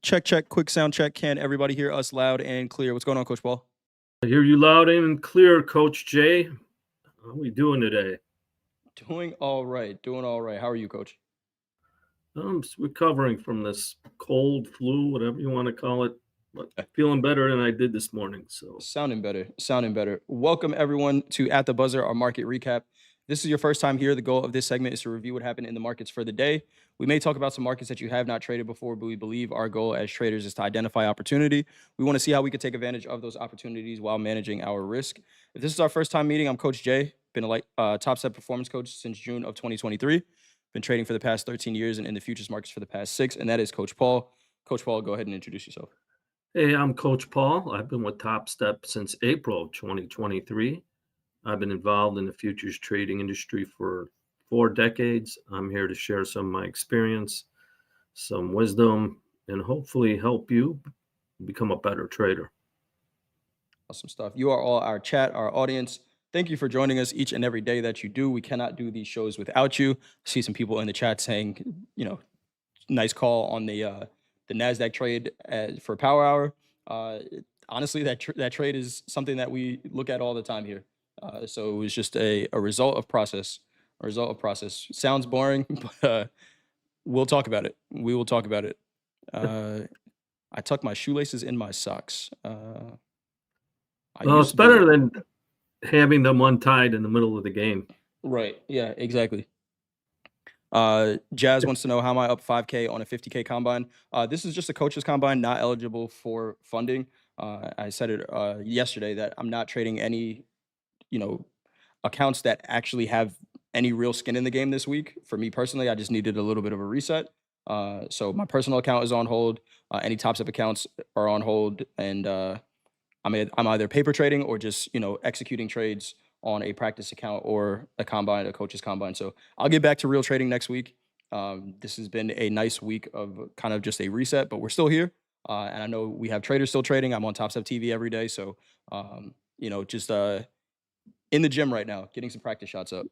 Check, check, quick sound check. Can everybody hear us loud and clear? What's going on, Coach Paul? I hear you loud and clear, Coach Jay. How are we doing today? Doing all right. Doing all right. How are you, Coach? I'm recovering from this cold, flu, whatever you want to call it, but feeling better than I did this morning. So, Sounding better. Sounding better. Welcome, everyone, to At the Buzzer, our market recap. This is your first time here. The goal of this segment is to review what happened in the markets for the day. We may talk about some markets that you have not traded before, but we believe our goal as traders is to identify opportunity. We want to see how we could take advantage of those opportunities while managing our risk. If this is our first time meeting, I'm Coach Jay. Been a Topstep performance coach since June of 2023. Been trading for the past 13 years and in the futures markets for the past 6. And that is Coach Paul. Coach Paul, go ahead and introduce yourself. hey, I'm Coach Paul. I've been with Topstep since April of 2023. I've been involved in the futures trading industry for 4 decades. I'm here to share some of my experience, some wisdom, and hopefully help you become a better trader. Awesome stuff. You are all our chat, our audience. Thank you for joining us each and every day that you do. We cannot do these shows without you. I see some people in the chat saying, nice call on the NASDAQ trade for Power Hour. Honestly, that trade is something that we look at all the time here. So it was just a result of process. A result of process. Sounds boring, but we'll talk about it. We will talk about it. I tuck my shoelaces in my socks. Well, it's better than having them untied in the middle of the game. Right. Yeah, exactly. Jazz wants to know, how am I up 5K on a 50K combine? This is just a coach's combine, not eligible for funding. I said it yesterday that I'm not trading any, accounts that actually have any real skin in the game this week. For me personally, I just needed a little bit of a reset. So my personal account is on hold. Any Topstep accounts are on hold, and I'm either paper trading or just executing trades on a practice account or a coach's combine. So I'll get back to real trading next week. This has been a nice week of kind of just a reset, but we're still here. And I know we have traders still trading. I'm on TopstepTV every day. So, just in the gym right now, getting some practice shots up.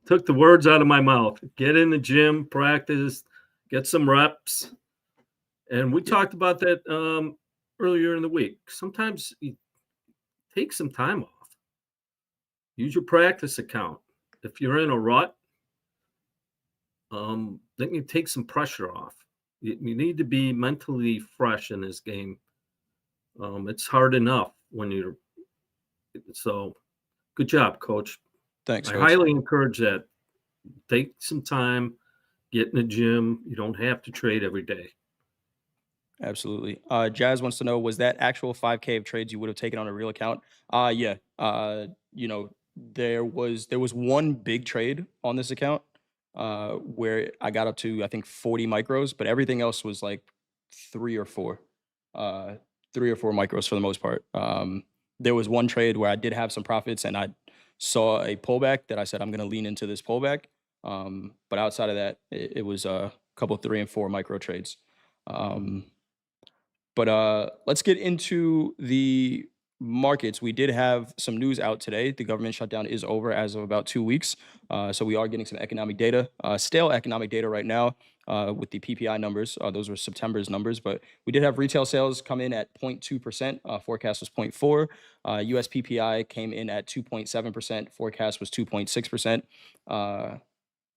Took the words out of my mouth. Get in the gym, practice, get some reps. And we talked about that earlier in the week. Sometimes you take some time off. Use your practice account. If you're in a rut, then you take some pressure off. You need to be mentally fresh in this game. It's hard enough when you're. So, good job, Coach. Thanks, I Coach. highly encourage that. Take some time, get in the gym. You don't have to trade every day. Absolutely. Jazz wants to know, was that actual 5K of trades you would have taken on a real account? Yeah. There was one big trade on this account where I got up to, I think, 40 micros, but everything else was like 3 or 4. 3 or 4 micros for the most part. There was one trade where I did have some profits and I saw a pullback that I said, I'm going to lean into this pullback. But outside of that, it was a couple 3 and 4 micro trades. But let's get into the markets. We did have some news out today. The government shutdown is over as of about 2 weeks. So we are getting some economic data, stale economic data right now with the PPI numbers. Those were September's numbers, but we did have retail sales come in at 0.2%. Forecast was 0.4. US PPI came in at 2.7%. Forecast was 2.6%.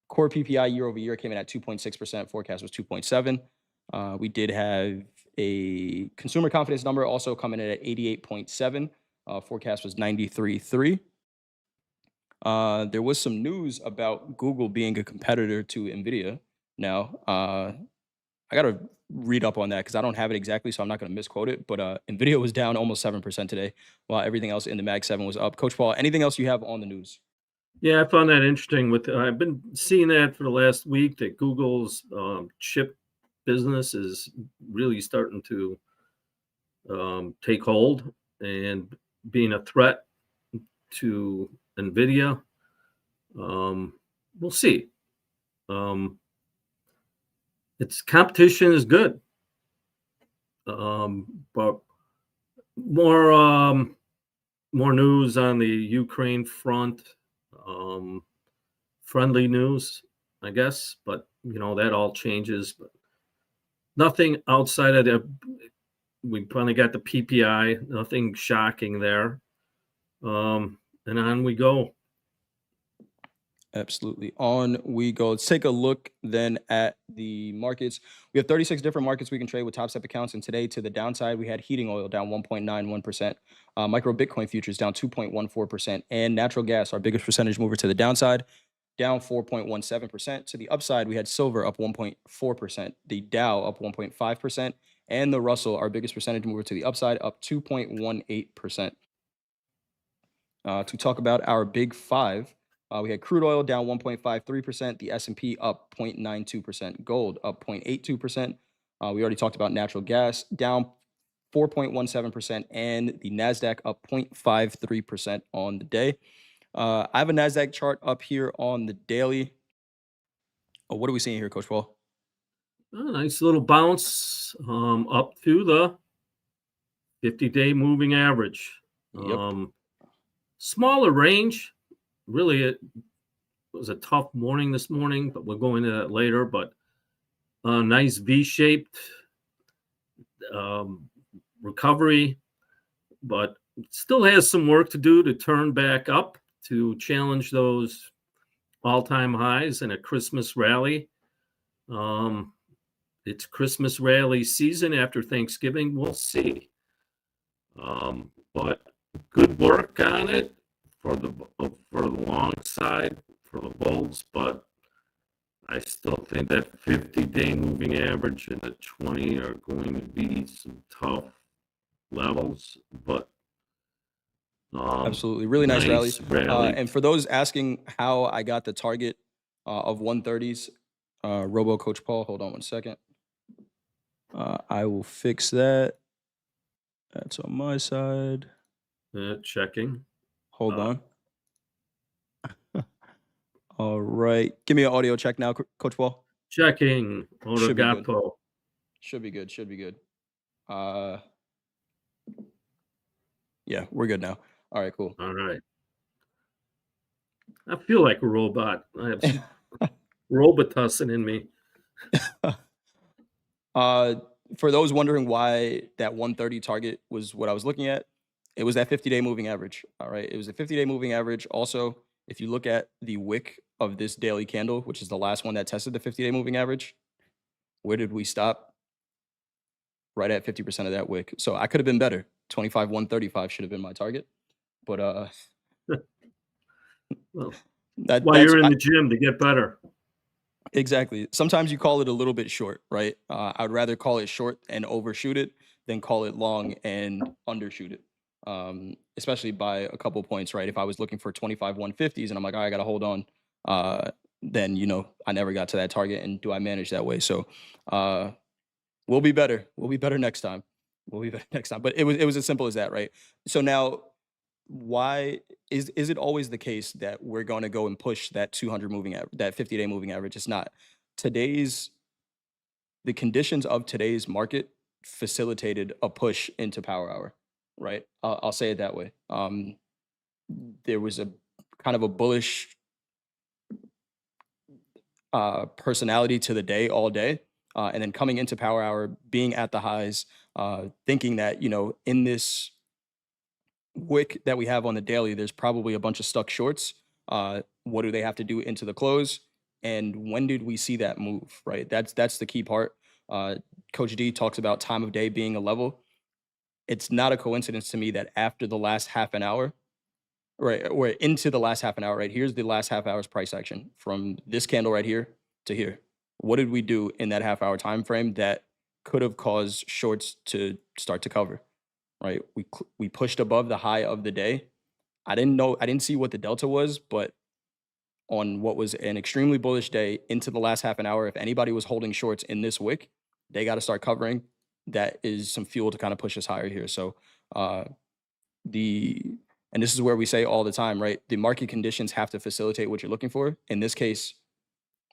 Core PPI year over year came in at 2.6%. Forecast was 2.7. We did have a consumer confidence number also coming in at 88.7. Forecast was 93.3. There was some news about Google being a competitor to NVIDIA. Now, I got to read up on that because I don't have it exactly, so I'm not going to misquote it. But NVIDIA was down almost 7% today, while everything else in the Mag 7 was up. Coach Paul, anything else you have on the news? Yeah, I found that interesting. I've been seeing that for the last week, that Google's chip business is really starting to take hold and being a threat to NVIDIA. We'll see. Its competition is good, but more news on the Ukraine front. Friendly news, I guess, but that all changes. But nothing outside of the, we finally got the PPI, nothing shocking there. And on we go. Absolutely. On we go. Let's take a look then at the markets. We have 36 different markets we can trade with Topstep accounts. And today, to the downside, we had heating oil down 1.91%, micro Bitcoin futures down 2.14%, and natural gas, our biggest percentage mover, to the downside, down 4.17%. To the upside, we had silver up 1.4%, the Dow up 1.5%, and the Russell, our biggest percentage mover, to the upside, up 2.18%. To talk about our big five, we had crude oil down 1.53%, the S&P up 0.92%, gold up 0.82%. We already talked about natural gas down 4.17%, and the NASDAQ up 0.53% on the day. I have a NASDAQ chart up here on the daily. Oh, what are we seeing here, Coach Paul? A nice little bounce up through the 50-day moving average. Yep. Smaller range. Really, it was a tough morning this morning, but we'll go into that later. But a nice V-shaped recovery, but still has some work to do to turn back up to challenge those all-time highs in a Christmas rally. It's Christmas rally season after Thanksgiving. We'll see. But good work on it for the long side for the bulls, but I still think that 50-day moving average and the 20 are going to be some tough levels, but Absolutely. Really nice rally. rally. And for those asking how I got the target of 130s, Robo Coach Paul, hold on one second. I will fix that. That's on my side. Checking. Hold on. All right. Give me an audio check now, Coach Paul. Checking. Should be good. Gapo. Should be good. Should be good. Yeah, we're good now. All right, cool. All right. I feel like a robot. I have some robotussin in me. For those wondering why that 130 target was what I was looking at, it was that 50-day moving average. All right. It was a 50-day moving average. Also, if you look at the wick of this daily candle, which is the last one that tested the 50-day moving average, where did we stop? Right at 50% of that wick. So I could have been better. 25, 135 should have been my target. But well, that's you're in the gym to get better. Exactly. Sometimes you call it a little bit short, right? I'd rather call it short and overshoot it than call it long and undershoot it, especially by a couple points, right? If I was looking for 25 150s and I'm like, all right, I got to hold on, then, I never got to that target. And do I manage that way? So we'll be better. We'll be better next time. We'll be better next time. But it was as simple as that, right? So now, why is it always the case that we're going to go and push that 200 moving average, that 50-day moving average? It's not. The conditions of today's market facilitated a push into power hour, right? I'll say it that way. There was a kind of a bullish personality to the day all day, and then coming into power hour, being at the highs, thinking that in this wick that we have on the daily, there's probably a bunch of stuck shorts. What do they have to do into the close? And when did we see that move, right? That's the key part. Coach D talks about time of day being a level. It's not a coincidence to me that after the last half an hour, right, or into the last half an hour, right, here's the last half hour's price action from this candle right here to here. What did we do in that half hour time frame that could have caused shorts to start to cover? Right, we pushed above the high of the day. I didn't see what the delta was, but on what was an extremely bullish day into the last half an hour, if anybody was holding shorts in this wick, they got to start covering. That is some fuel to kind of push us higher here. So and this is where we say all the time, right? The market conditions have to facilitate what you're looking for. In this case,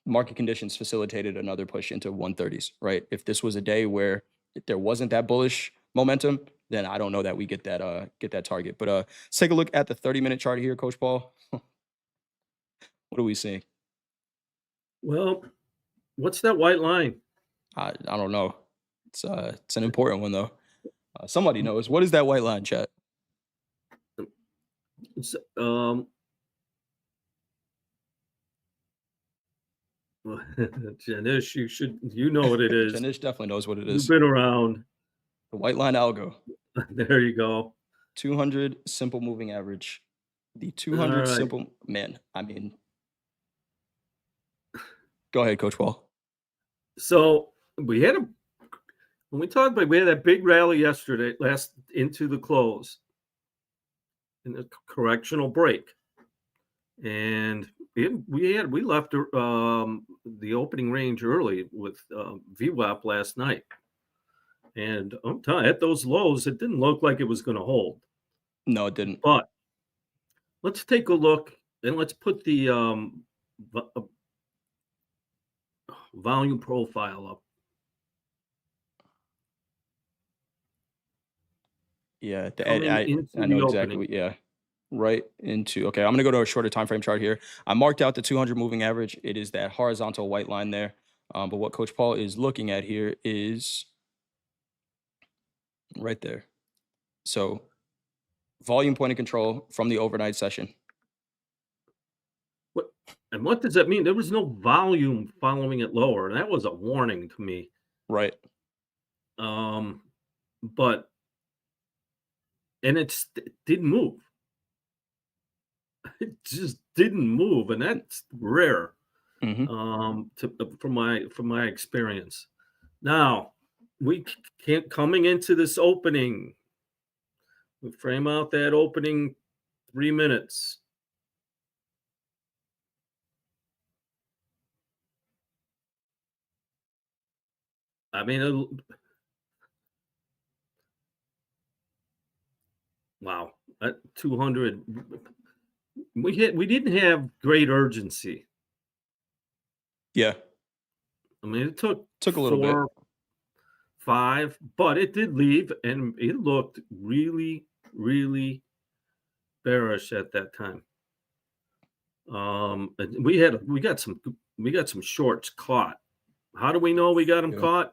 market conditions facilitated another push into 130s, right? If this was a day where there wasn't that bullish momentum, then I don't know that we get that target. But let's take a look at the 30-minute chart here, Coach Paul. What are we seeing? Well, what's that white line? I don't know. It's an important one though. Somebody knows. What is that white line, chat? It's, Janish, you know what it is. Janish definitely knows what it You've is. been around. The white line algo. There you go. 200 simple moving average. The All 200 right. simple man. I mean, go ahead, Coach Paul. So we had when we talked about, we had that big rally yesterday, last into the close, in the correctional break, and we left the opening range early with VWAP last night, and I'm telling you, at those lows, it didn't look like it was going to hold. No, it didn't. But let's take a look and let's put the volume profile up. Yeah, Coming into I know the exactly opening. what. Yeah, right into. Okay, I'm gonna go to a shorter time frame chart here. I marked out the 200 moving average. It is that horizontal white line there. But what Coach Paul is looking at here is right there. So volume point of control from the overnight session. What does that mean? There was no volume following it lower. That was a warning to me. Right. But it didn't move. It just didn't move, and that's rare. From my experience. Now we can't coming into this opening. We frame out that opening 3 minutes. I mean, wow, at 200, we didn't have great urgency. Yeah. I mean, it took a little bit. 4, 5, but it did leave, and it looked really, really bearish at that time. And we got some shorts caught. How do we know we got them Yeah. caught?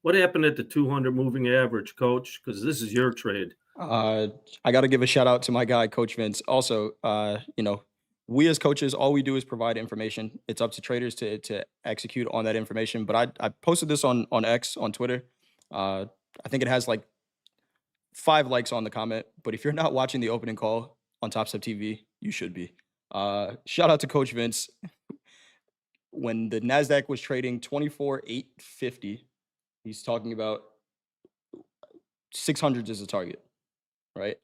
What happened at the 200 moving average, Coach? Because this is your trade. I got to give a shout out to my guy, Coach Vince. Also, we as coaches, all we do is provide information. It's up to traders to execute on that information. But I posted this on X, on Twitter. I think it has like 5 likes on the comment. But if you're not watching the opening call on TopstepTV, you should be. Shout out to Coach Vince. When the NASDAQ was trading 24,850, he's talking about 600s as a target, right?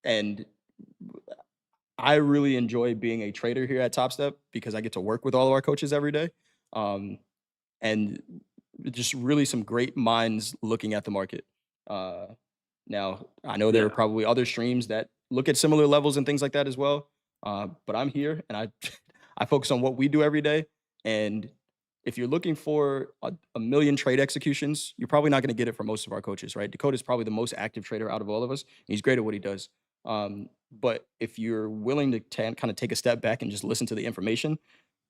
And I really enjoy being a trader here at Topstep because I get to work with all of our coaches every day. And just really some great minds looking at the market. Now, I know there are probably other streams that look at similar levels and things like that as well. But I'm here and I focus on what we do every day. And if you're looking for a million trade executions, you're probably not going to get it from most of our coaches, right? Dakota is probably the most active trader out of all of us. He's great at what he does. But if you're willing to kind of take a step back and just listen to the information,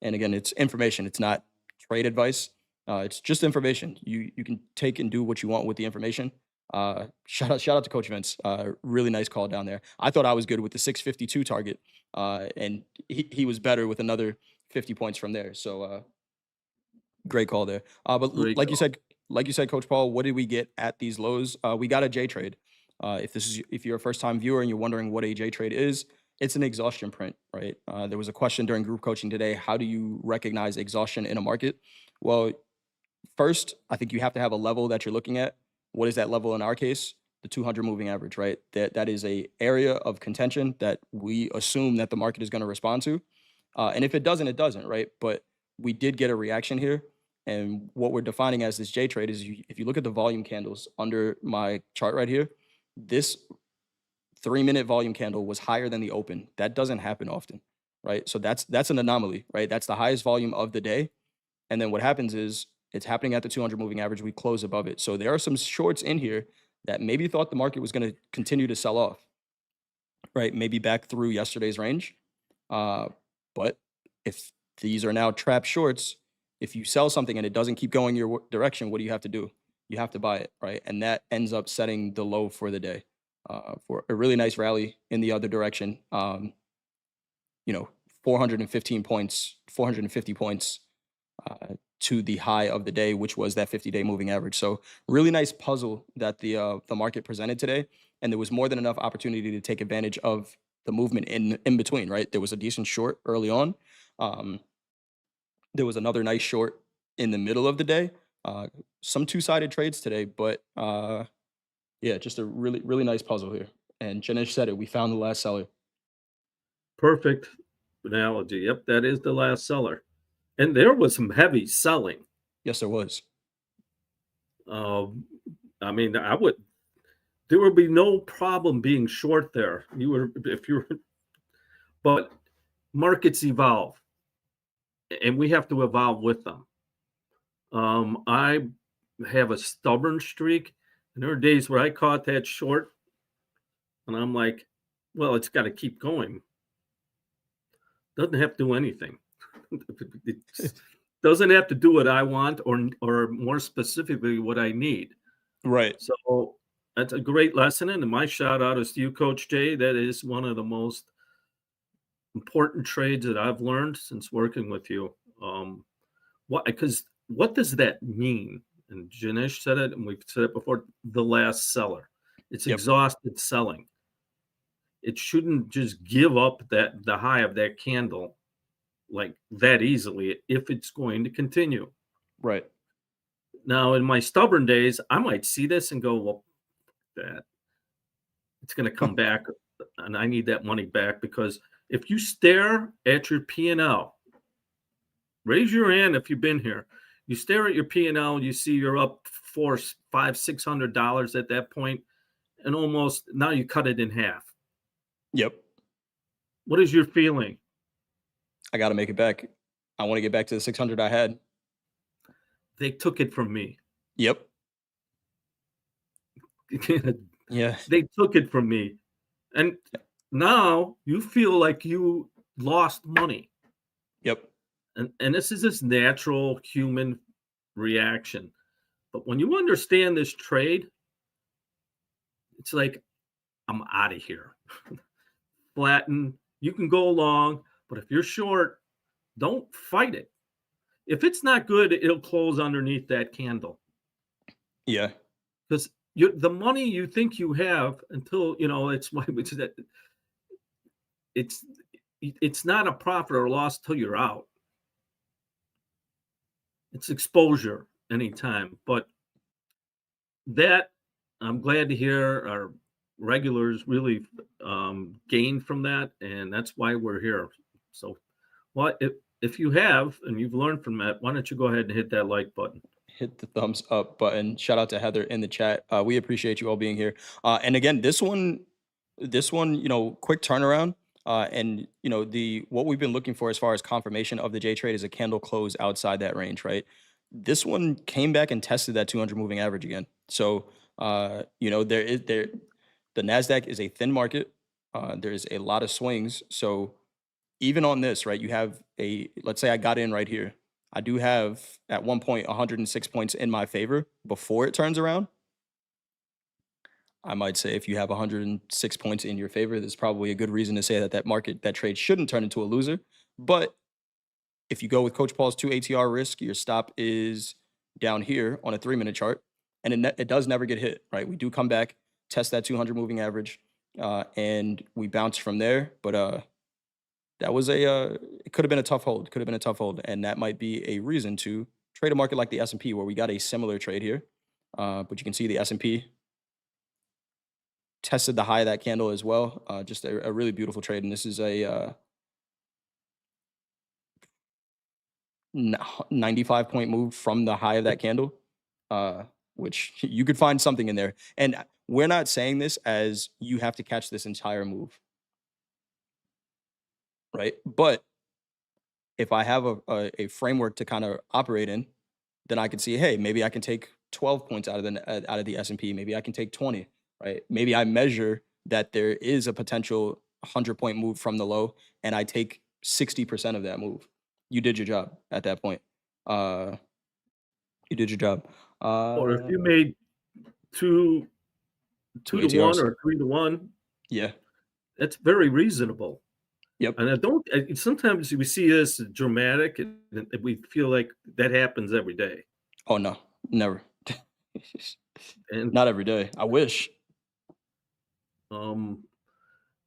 and again, it's information, it's not trade advice. It's just information. You can take and do what you want with the information. Shout out to Coach Vince. Really nice call down there. I thought I was good with the 652 target, and he was better with another 50 points from there. So great call there. But like you said, Coach Paul, what did we get at these lows? We got a J trade. If you're a first time viewer and you're wondering what a J trade is, it's an exhaustion print, right? There was a question during group coaching today. How do you recognize exhaustion in a market? Well, first, I think you have to have a level that you're looking at. What is that level in our case? The 200 moving average, right? That is a area of contention that we assume that the market is going to respond to. And if it doesn't, it doesn't, right? But we did get a reaction here. And what we're defining as this J trade is if you look at the volume candles under my chart right here, this 3-minute volume candle was higher than the open. That doesn't happen often, right? So that's an anomaly, right? That's the highest volume of the day. And then what happens is it's happening at the 200 moving average. We close above it. So there are some shorts in here that maybe thought the market was going to continue to sell off, right? Maybe back through yesterday's range. But if these are now trap shorts, if you sell something and it doesn't keep going your direction, what do you have to do? you have to buy it, right? And that ends up setting the low for the day, for a really nice rally in the other direction. You know, 415 points, 450 points to the high of the day, which was that 50-day moving average. So really nice puzzle that the market presented today, and there was more than enough opportunity to take advantage of the movement in between. Right, there was a decent short early on. Um, there was another nice short in the middle of the day. Uh, some two-sided trades today, but yeah, just a really nice puzzle here. And Janish said it. We found the last seller. Perfect analogy. Yep, that is the last seller. And there was some heavy selling. Yes, there was. Um, I mean, there would be no problem being short there. If you're, but markets evolve and we have to evolve with them. I have a stubborn streak, and there are days where I caught that short and I'm like, well, it's got to keep going. Doesn't have to do anything. It doesn't have to do what I want, or more specifically what I need. Right. So that's a great lesson. And my shout out is to you, Coach Jay. That is one of the most important trades that I've learned since working with you. What does that mean? And Janesh said it, and we've said it before, the last seller. It's Yep. exhausted selling. It shouldn't just give up the high of that candle like that easily if it's going to continue. Right. Now, in my stubborn days, I might see this and go, well, that it's going to come back and I need that money back, because if you stare at your P&L, raise your hand if you've been here. You stare at your P&L, you see you're up $400, $500, $600 at that point, and almost now you cut it in half. Yep. What is your feeling? I got to make it back. I want to get back to the 600 I had. They took it from me. Yep. Yeah. They took it from me. And now you feel like you lost money. Yep. And this is this natural human reaction. But when you understand this trade, it's like, I'm out of here. Flatten. You can go long, but if you're short, don't fight it. If it's not good, it'll close underneath that candle. Yeah. Because the money you think you have, until it's not a profit or loss till you're out. It's exposure anytime. But that, I'm glad to hear our regulars really gained from that, and that's why we're here. So, if you have and you've learned from that, why don't you go ahead and hit that like button? Hit the thumbs up button. Shout out to Heather in the chat. We appreciate you all being here. And again, this one, quick turnaround. And the what we've been looking for as far as confirmation of the J trade is a candle close outside that range, right? This one came back and tested that 200 moving average again. So, the NASDAQ is a thin market. There's a lot of swings. So even on this, right, you have let's say I got in right here. I do have at one point 106 points in my favor before it turns around. I might say if you have 106 points in your favor, there's probably a good reason to say that trade shouldn't turn into a loser. But if you go with Coach Paul's 2 ATR risk, your stop is down here on a 3-minute chart, and it does never get hit, right? We do come back, test that 200 moving average, and we bounce from there. But that was it could have been a tough hold. Could have been a tough hold, and that might be a reason to trade a market like the S&P, where we got a similar trade here. But you can see the S&P tested the high of that candle as well. Just a really beautiful trade, and this is a 95-point move from the high of that candle, which you could find something in there. And we're not saying this as you have to catch this entire move, right? But if I have a framework to kind of operate in, then I can see, hey, maybe I can take 12 points out of the S&P. Maybe I can take 20, right? Maybe I measure that there is a potential 100-point move from the low, and I take 60% of that move. You did your job at that point. You did your job. Or if you made two Two 2 to 1 ATRs. or 3 to 1, Yeah. that's very reasonable. Yep. And I don't sometimes we see this dramatic, and we feel like that happens every day. Oh no, never. And, Not every day. I wish. um,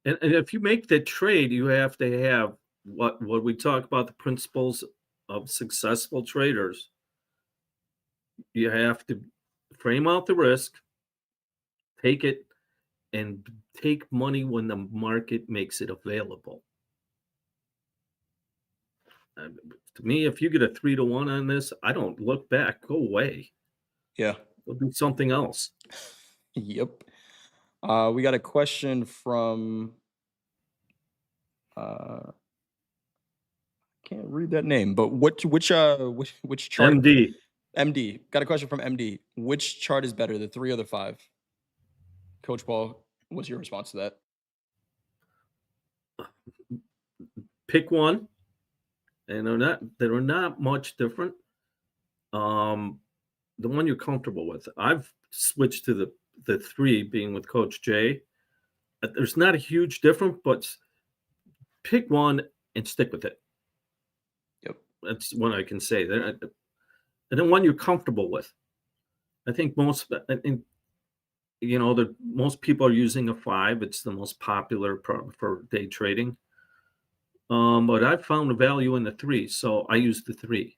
and if you make that trade, you have to have what we talk about, the principles of successful traders. You have to frame out the risk, take it, and take money when the market makes it available. Uh, to me, if you get a 3 to 1 on this, I don't look back. Go away. Yeah. Go do something else. Yep. We got a question from uh can't read that name, but which chart? MD. MD. Got a question from MD. Which chart is better, the 3 or the 5? Coach Paul, what's your response to that? Pick one, and they're not much different. Um, the one you're comfortable with. I've switched to the 3 being with Coach Jay. There's not a huge difference, but pick one and stick with it. Yep. That's one I can say. And then one you're comfortable with. I think most people are using a 5. It's the most popular for day trading. But I've found a value in the 3, so I use the 3.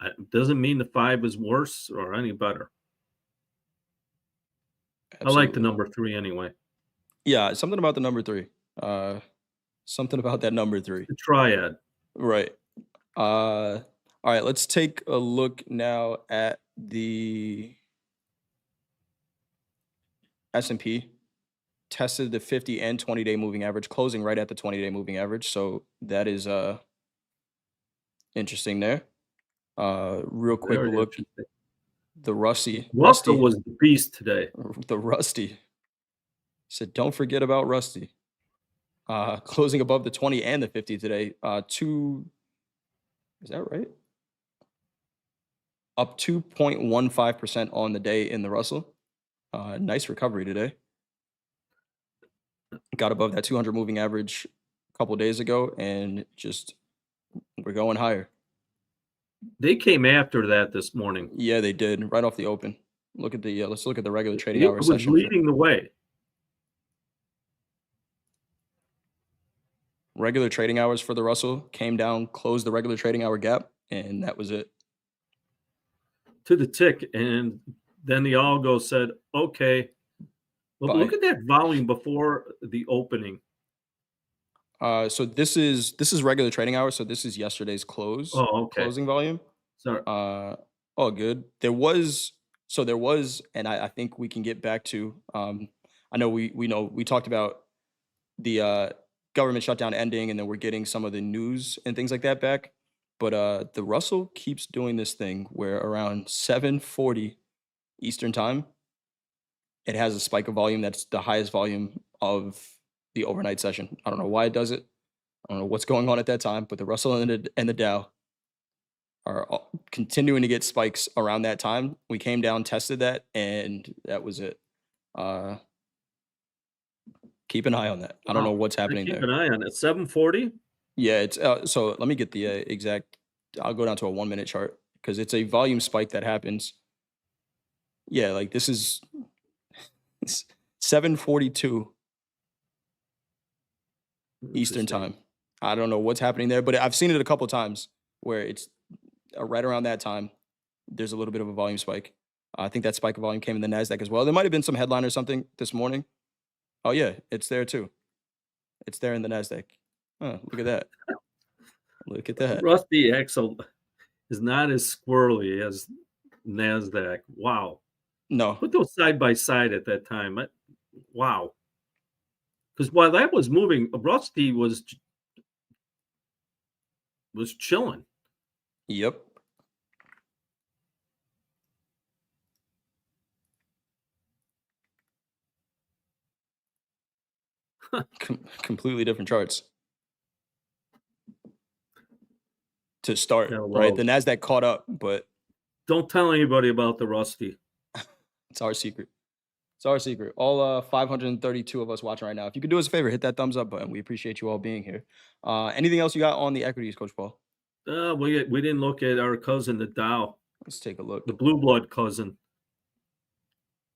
It doesn't mean the 5 is worse or any better. I like the Absolutely. number 3 anyway. Yeah, something about the number 3. Uh Something about that number 3. The triad. Right. All right, let's take a look now at the S&P. Tested the 50 and 20-day moving average, closing right at the 20-day moving average. So that is interesting there. Real quick Very look, interesting. the Russell was the beast today. the Rusty said, don't forget about Rusty. Closing above the 20 and the 50 today. Is that right? Up 2.15% on the day in the Russell. Nice recovery today. Got above that 200 moving average a couple days ago, and just we're going higher. They came after that this morning. Yeah, they did right off the open. Look at the let's look at the regular trading It hour was session for leading the way. regular trading hours for the Russell. Came down, closed the regular trading hour gap, and that was it. To the tick, and then the algo said, "Okay." But look Bye. at that volume before the opening. So this is regular trading hours. So this is yesterday's Oh, okay. closing volume. Sorry. All good. There was, and I think we can get back to. I know we talked about the government shutdown ending, and then we're getting some of the news and things like that back. But the Russell keeps doing this thing where around 7:40 Eastern time, it has a spike of volume that's the highest volume of the overnight session. I don't know why it does it. I don't know what's going on at that time, but the Russell and the Dow are continuing to get spikes around that time. We came down, tested that, and that was it. Uh, keep an eye on that. I don't know Wow. what's I happening keep there. an eye on it. 740. Yeah, it's so let me get the exact. I'll go down to a 1 minute chart because it's a volume spike that happens. Yeah, like this is 7:42 Eastern time. I don't know what's happening there, but I've seen it a couple times where it's right around that time. There's a little bit of a volume spike. I think that spike of volume came in the NASDAQ as well. There might have been some headline or something this morning. Oh, yeah, it's there too. It's there in the NASDAQ. Oh, look at that. Look at that. Rusty Axel is not as squirrely as NASDAQ. Wow. No, Put those side by side at that time. Wow. Because while that was moving, Rusty was chilling. yep. Completely different charts to start, Yeah, right? well, The NASDAQ caught up, but Don't tell anybody about the Rusty. It's our secret. It's our secret. All 532 of us watching right now. If you could do us a favor, hit that thumbs up button. We appreciate you all being here. Anything else you got on the equities, Coach Paul? We didn't look at our cousin, the Dow, Let's take a look. the blue blood cousin.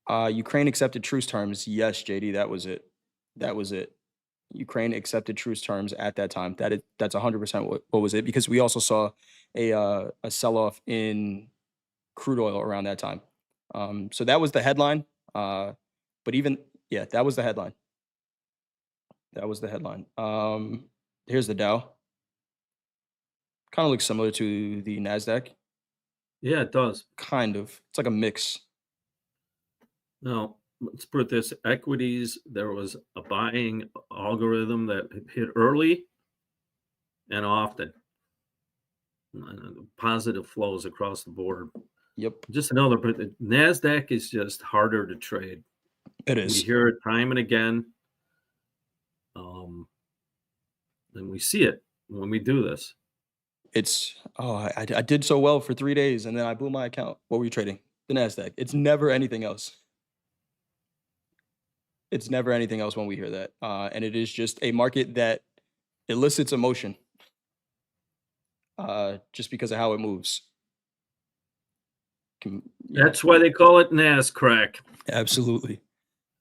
Ukraine accepted truce terms. Yes, JD, that was it. That was it. Ukraine accepted truce terms at that time. That's 100% what was it, because we also saw a sell off in crude oil around that time. So that was the headline. But even yeah, that was the headline. That was the headline. Here's the Dow. Kind of looks similar to the NASDAQ. Yeah, it does. Kind of. It's like a mix. Now, let's put this equities. There was a buying algorithm that hit early and often. Positive flows across the board. Yep, Just another, but the NASDAQ is just harder to trade. it We is. hear it time and again. And we see it when we do this. It's I did so well for 3 days and then I blew my account. What were you trading? The NASDAQ. It's never anything else. It's never anything else when we hear that. And it is just a market that elicits emotion just because of how it moves. Yeah, That's why they call it NASCrack. absolutely.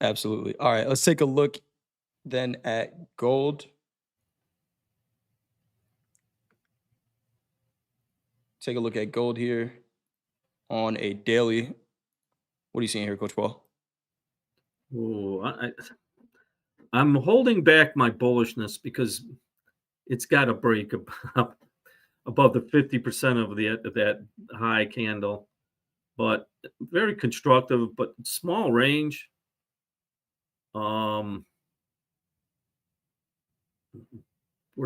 Absolutely. All right, let's take a look then at gold. Take a look at gold here on a daily. What are you seeing here, Coach Paul? Oh, I'm holding back my bullishness because it's got to break above the 50% of that high candle. But very constructive, but small range. We're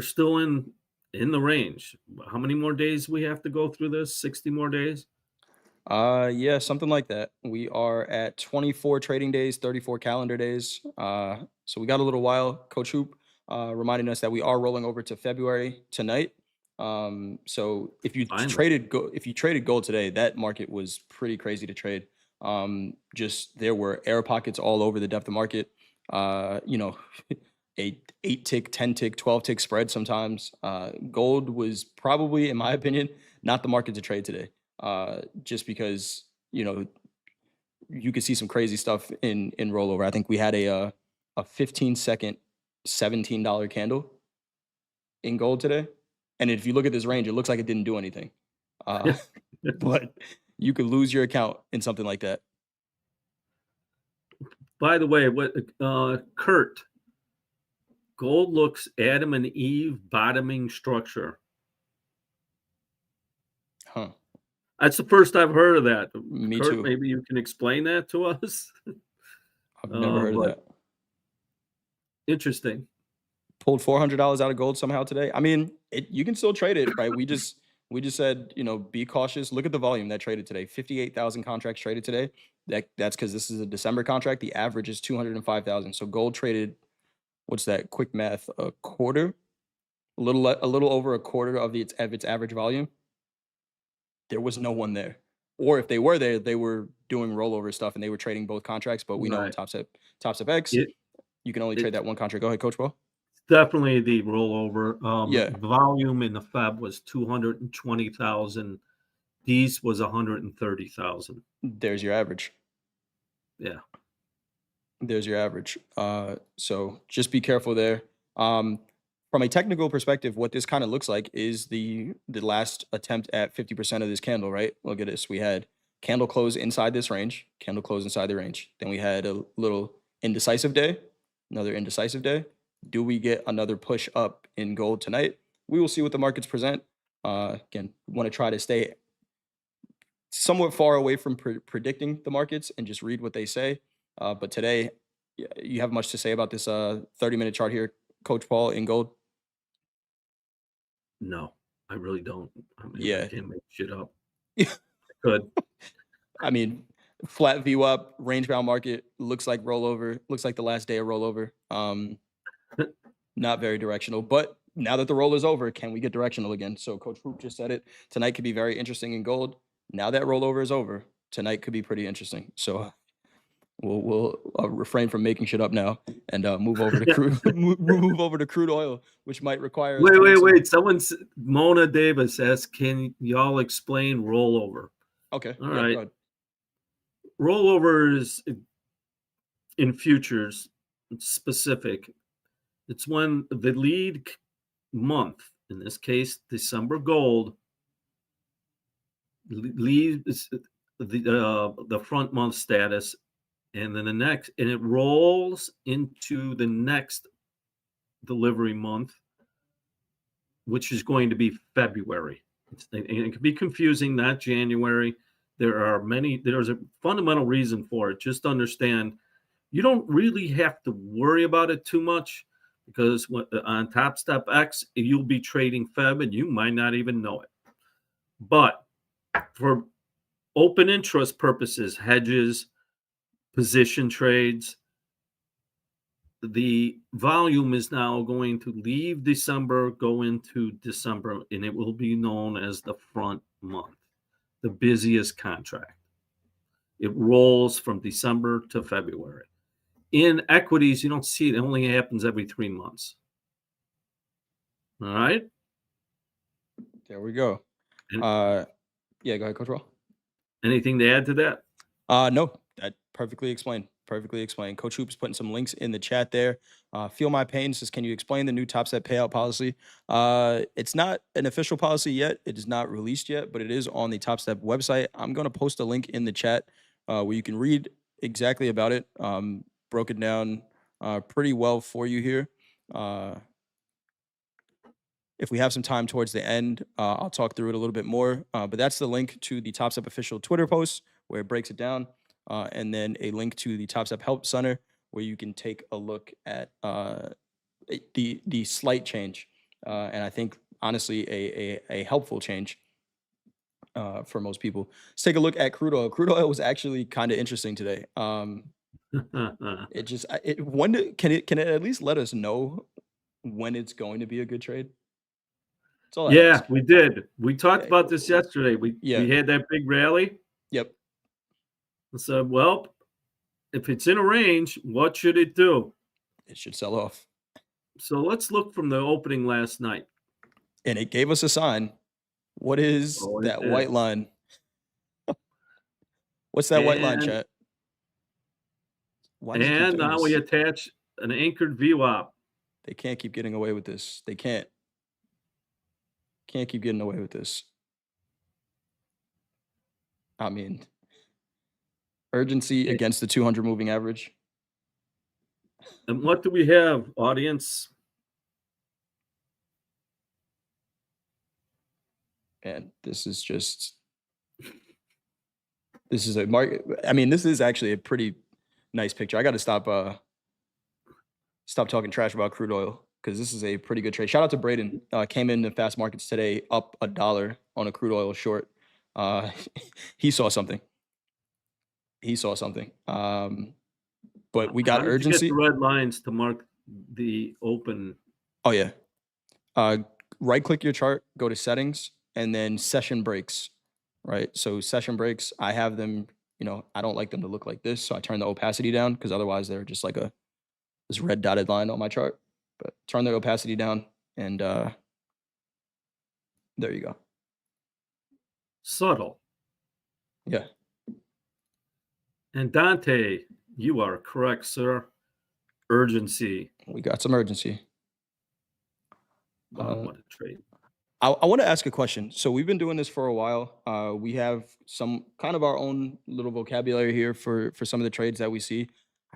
still in the range. How many more days we have to go through this? 60 more days? Yeah, something like that. We are at 24 trading days, 34 calendar days. So we got a little while. Coach Hoop reminding us that we are rolling over to February tonight. So if you Finally. traded gold today, that market was pretty crazy to trade. Just there were air pockets all over the depth of market. You know, a 8 tick, 10 tick, 12 tick spread sometimes. Gold was probably, in my opinion, not the market to trade today. Just because you could see some crazy stuff in rollover. I think we had a 15-second $17 candle in gold today, and if you look at this range, it looks like it didn't do anything. But you could lose your account in something like that. By the way, what Kurt, gold looks Adam and Eve bottoming structure. Huh? That's the first I've heard of that. Me Kurt, too. maybe you can explain that to us. I've never heard of But that. interesting. Pulled $400 out of gold somehow today. I mean, you can still trade it, right? We just said, be cautious. Look at the volume that traded today. 58,000 contracts traded today. That's because this is a December contract. The average is 205,000. So gold traded, what's that? Quick math, a quarter, a little over a quarter of its average volume. There was no one there, or if they were there, they were doing rollover stuff and they were trading both contracts. But we know in Right. Topstep X, It, you can only trade it's that one contract. Go ahead, Coach Paul. definitely the rollover. Yeah, Volume in the Feb was 220,000. These was 130,000. there's your average. Yeah. There's your average. So just be careful there. From a technical perspective, what this kind of looks like is the last attempt at 50% of this candle, right? Look at this. We had candle close inside this range, candle close inside the range. Then we had a little indecisive day, another indecisive day. Do we get another push up in gold tonight? We will see what the markets present. Again, want to try to stay somewhat far away from predicting the markets and just read what they say. But today, you have much to say about this 30-minute chart here, Coach Paul, in gold? No, I really don't. I mean, I Yeah. can't make shit up. I could. I mean, flat VWAP, range-bound market, looks like rollover, looks like the last day of rollover. Not very directional, but now that the roll is over, can we get directional again? So Coach Hoop just said it. Tonight could be very interesting in gold. Now that rollover is over, tonight could be pretty interesting. So we'll refrain from making shit up now and move over to crude move over to crude oil, which might require us Wait, doing wait, some. wait. Mona Davis asks, can y'all explain rollover? Okay, All yeah, go right. ahead. Rollover is in futures specific. It's when the lead month, in this case, December gold, leaves the front month status, and then and it rolls into the next delivery month, which is going to be February. And it can be confusing, not January. There's a fundamental reason for it. Just understand you don't really have to worry about it too much because on Topstep X, you'll be trading Feb and you might not even know it. But for open interest purposes, hedges, position trades, the volume is now going to leave December, go into December, and it will be known as the front month, the busiest contract. It rolls from December to February. In equities, you don't see it. It only happens every 3 months. All right. There we go. And Yeah, go ahead, Coach Raw. anything to add to that? No, that perfectly explained. Perfectly explained. Coach Hoop's putting some links in the chat there. Feel my pain says, can you explain the new Topstep payout policy? It's not an official policy yet. It is not released yet, but it is on the Topstep website. I'm going to post a link in the chat where you can read exactly about it. Broken down pretty well for you here. If we have some time towards the end, I'll talk through it a little bit more. But that's the link to the Topstep official Twitter post where it breaks it down, and then a link to the Topstep Help Center where you can take a look at the slight change, and I think honestly a helpful change for most people. Let's take a look at crude oil. Crude oil was actually kind of interesting today. It just can it at least let us know when it's going to be a good trade? That's all I Yeah, ask. we did. We talked Yeah, about this yesterday. yeah, We had that big rally. yep. I said, well, if it's in a range, what should it do? It should sell off. So let's look from the opening last night. And it gave us a sign. What is Oh, it that did. white line? What's that white line, And chat? Why does it keep doing now we this? attach an anchored VWAP. They can't keep getting away with this. They can't. Can't keep getting away with this. I mean, urgency against the 200 moving average. And what do we have, audience? And this is just, this is a market. I mean, this is actually a pretty nice picture. I got to stop talking trash about crude oil because this is a pretty good trade. Shout out to Braden. Came in the fast markets today up $1 on a crude oil short. He saw something. He saw something. But we got How did you get the urgency. red lines to mark the open? Oh yeah. Right click your chart, go to settings, and then session breaks. Right. So session breaks, I have them, I don't like them to look like this. So I turn the opacity down because otherwise they're just like this red dotted line on my chart. But turn the opacity down and there you go. Subtle. Yeah. And Dante, you are correct, sir. Urgency. We got some urgency. Wow, what a trade. I want to ask a question. So we've been doing this for a while. We have some kind of our own little vocabulary here for some of the trades that we see.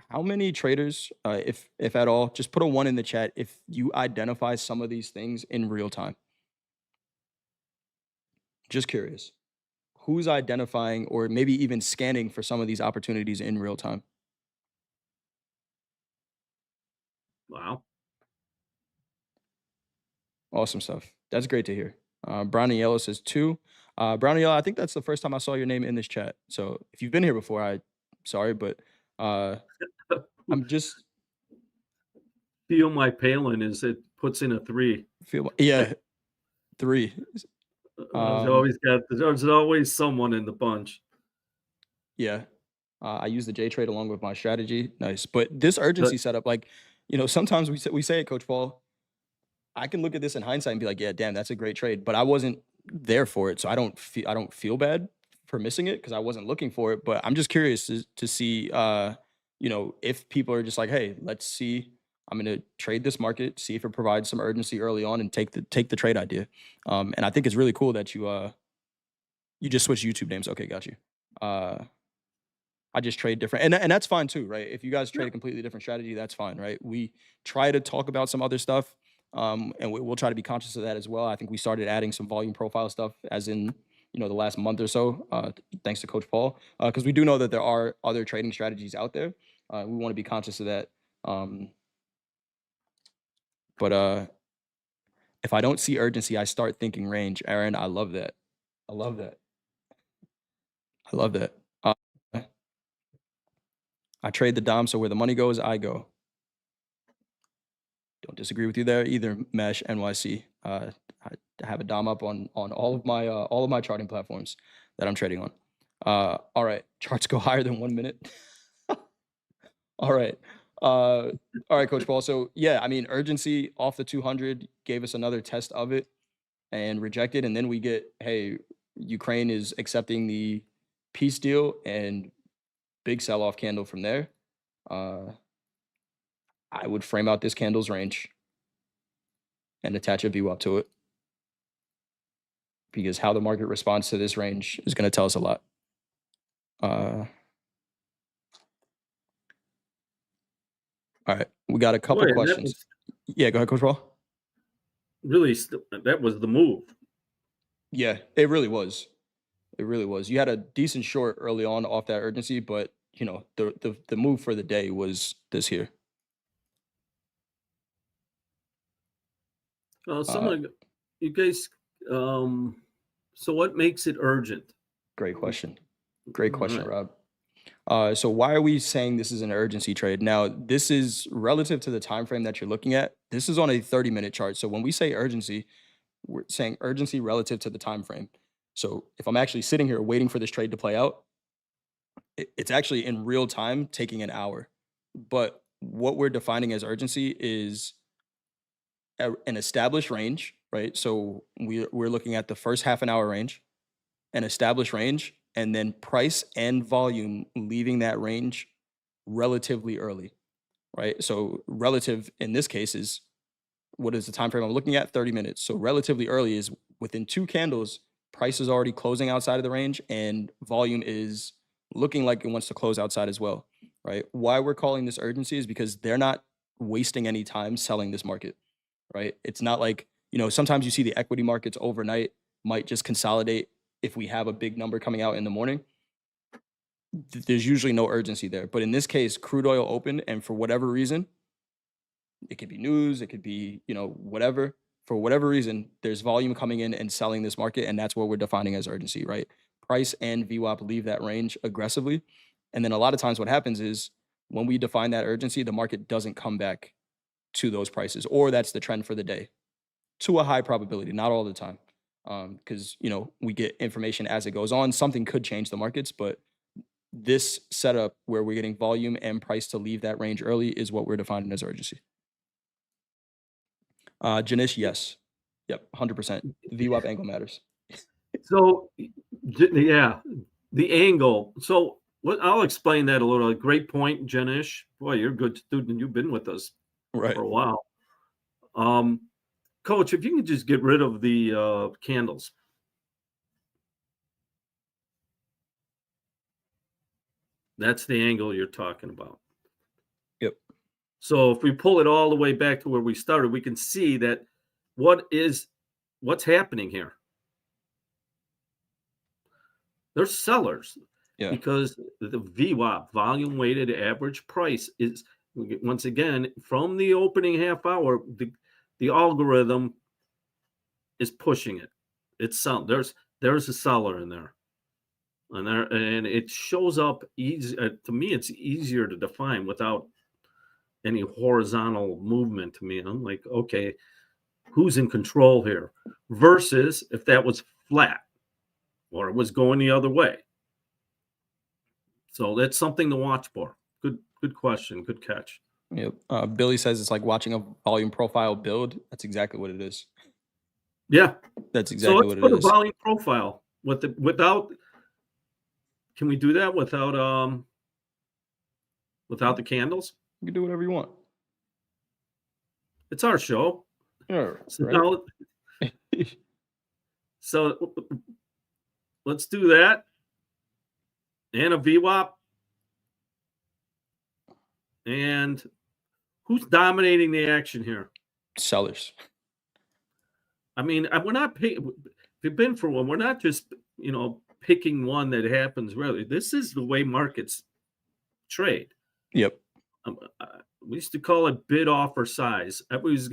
How many traders, if at all, just put a 1 in the chat if you identify some of these things in real time? Just curious. Who's identifying or maybe even scanning for some of these opportunities in real time? Wow. Awesome stuff. That's great to hear. Brown and Yellow says 2. Brown and Yellow, I think that's the first time I saw your name in this chat. So if you've been here before, sorry, but I'm just Feel my Palin is it puts in a 3. yeah, 3. There's always someone in the bunch. Yeah. I use the J trade along with my strategy. Nice. But this But urgency setup, like, sometimes we say it, Coach Paul. I can look at this in hindsight and be like, yeah, damn, that's a great trade. But I wasn't there for it. So I don't feel bad for missing it because I wasn't looking for it. But I'm just curious to see if people are just like, hey, let's see. I'm gonna trade this market, see if it provides some urgency early on and take the trade idea. And I think it's really cool that you just switched YouTube names. Okay, got you. Uh I just trade different, and that's fine too, right? If you guys yeah, trade a completely different strategy, that's fine, right? We try to talk about some other stuff, and we'll try to be conscious of that as well. I think we started adding some volume profile stuff, as in the last month or so, thanks to Coach Paul, because we do know that there are other trading strategies out there. We want to be conscious of that. Um, but if I don't see urgency, I start thinking range. Aaron, I love that. I love that. I love that. Uh, I trade the dom, so where the money goes, I go. Don't disagree with you there either, Mesh NYC. I have a dom up on all of my charting platforms that I'm trading on. All right, charts go higher than 1 minute. All right. All right, Coach Paul. So yeah, I mean, urgency off the 200 gave us another test of it and rejected, and then we get, hey, Ukraine is accepting the peace deal and big sell-off candle from there. Uh, I would frame out this candle's range and attach a VWAP to it, because how the market responds to this range is going to tell us a lot. All right, we got a boy, couple and that questions. was Yeah, go ahead, Coach Paul. that was the move. Yeah, it really was. It really was. You had a decent short early on off that urgency, but the move for the day was this here. Some Uh, of you guys. So what makes it urgent? Great question. Great All question, right. Rob. So why are we saying this is an urgency trade? Now, this is relative to the time frame that you're looking at. This is on a 30-minute chart. So when we say urgency, we're saying urgency relative to the time frame. So if I'm actually sitting here waiting for this trade to play out, it's actually in real time taking an hour. But what we're defining as urgency is an established range, right? So we're looking at the first half an hour range, an established range, and then price and volume leaving that range relatively early, right? So relative in this case is, what is the time frame I'm looking at? 30 minutes. So relatively early is within two candles, price is already closing outside of the range and volume is looking like it wants to close outside as well, right? Why we're calling this urgency is because they're not wasting any time selling this market, right? It's not like, sometimes you see the equity markets overnight might just consolidate if we have a big number coming out in the morning. There's usually no urgency there. But in this case, crude oil opened, and for whatever reason, it could be news, it could be, whatever. For whatever reason, there's volume coming in and selling this market, and that's what we're defining as urgency, right? Price and VWAP leave that range aggressively. And then a lot of times what happens is when we define that urgency, the market doesn't come back to those prices, or that's the trend for the day to a high probability, not all the time. Because, we get information as it goes on. Something could change the markets, but this setup where we're getting volume and price to leave that range early is what we're defining as urgency. Janish, yes. Yep, 100%. VWAP angle matters. So, yeah, the angle. So, I'll explain that a little. Great point, Jenish. Boy, you're a good student. You've been with us Right. for a while. Coach, if you can just get rid of the candles. That's the angle you're talking about. Yep. So if we pull it all the way back to where we started, we can see that what's happening here. There's sellers Yeah. because the VWAP, volume weighted average price, is, once again, from the opening half hour, the algorithm is pushing it. It's there's a seller in there. And it shows up easy. To me, it's easier to define without any horizontal movement to me. I'm like, okay, who's in control here? Versus if that was flat or it was going the other way. So that's something to watch for. Good question. Good catch. Yep. Billy says it's like watching a volume profile build. That's exactly what it is. Yeah. That's So exactly let's what it put a is. volume profile without. Can we do that without the candles? You can do whatever you want. It's our show. Yeah, So right. now, so let's do that. And a VWAP. And who's dominating the action here? Sellers. I mean, we're not picking. We've been for one. We're not just picking one that happens rarely. This is the way markets trade. Yep. We used to call it bid offer size. Everybody's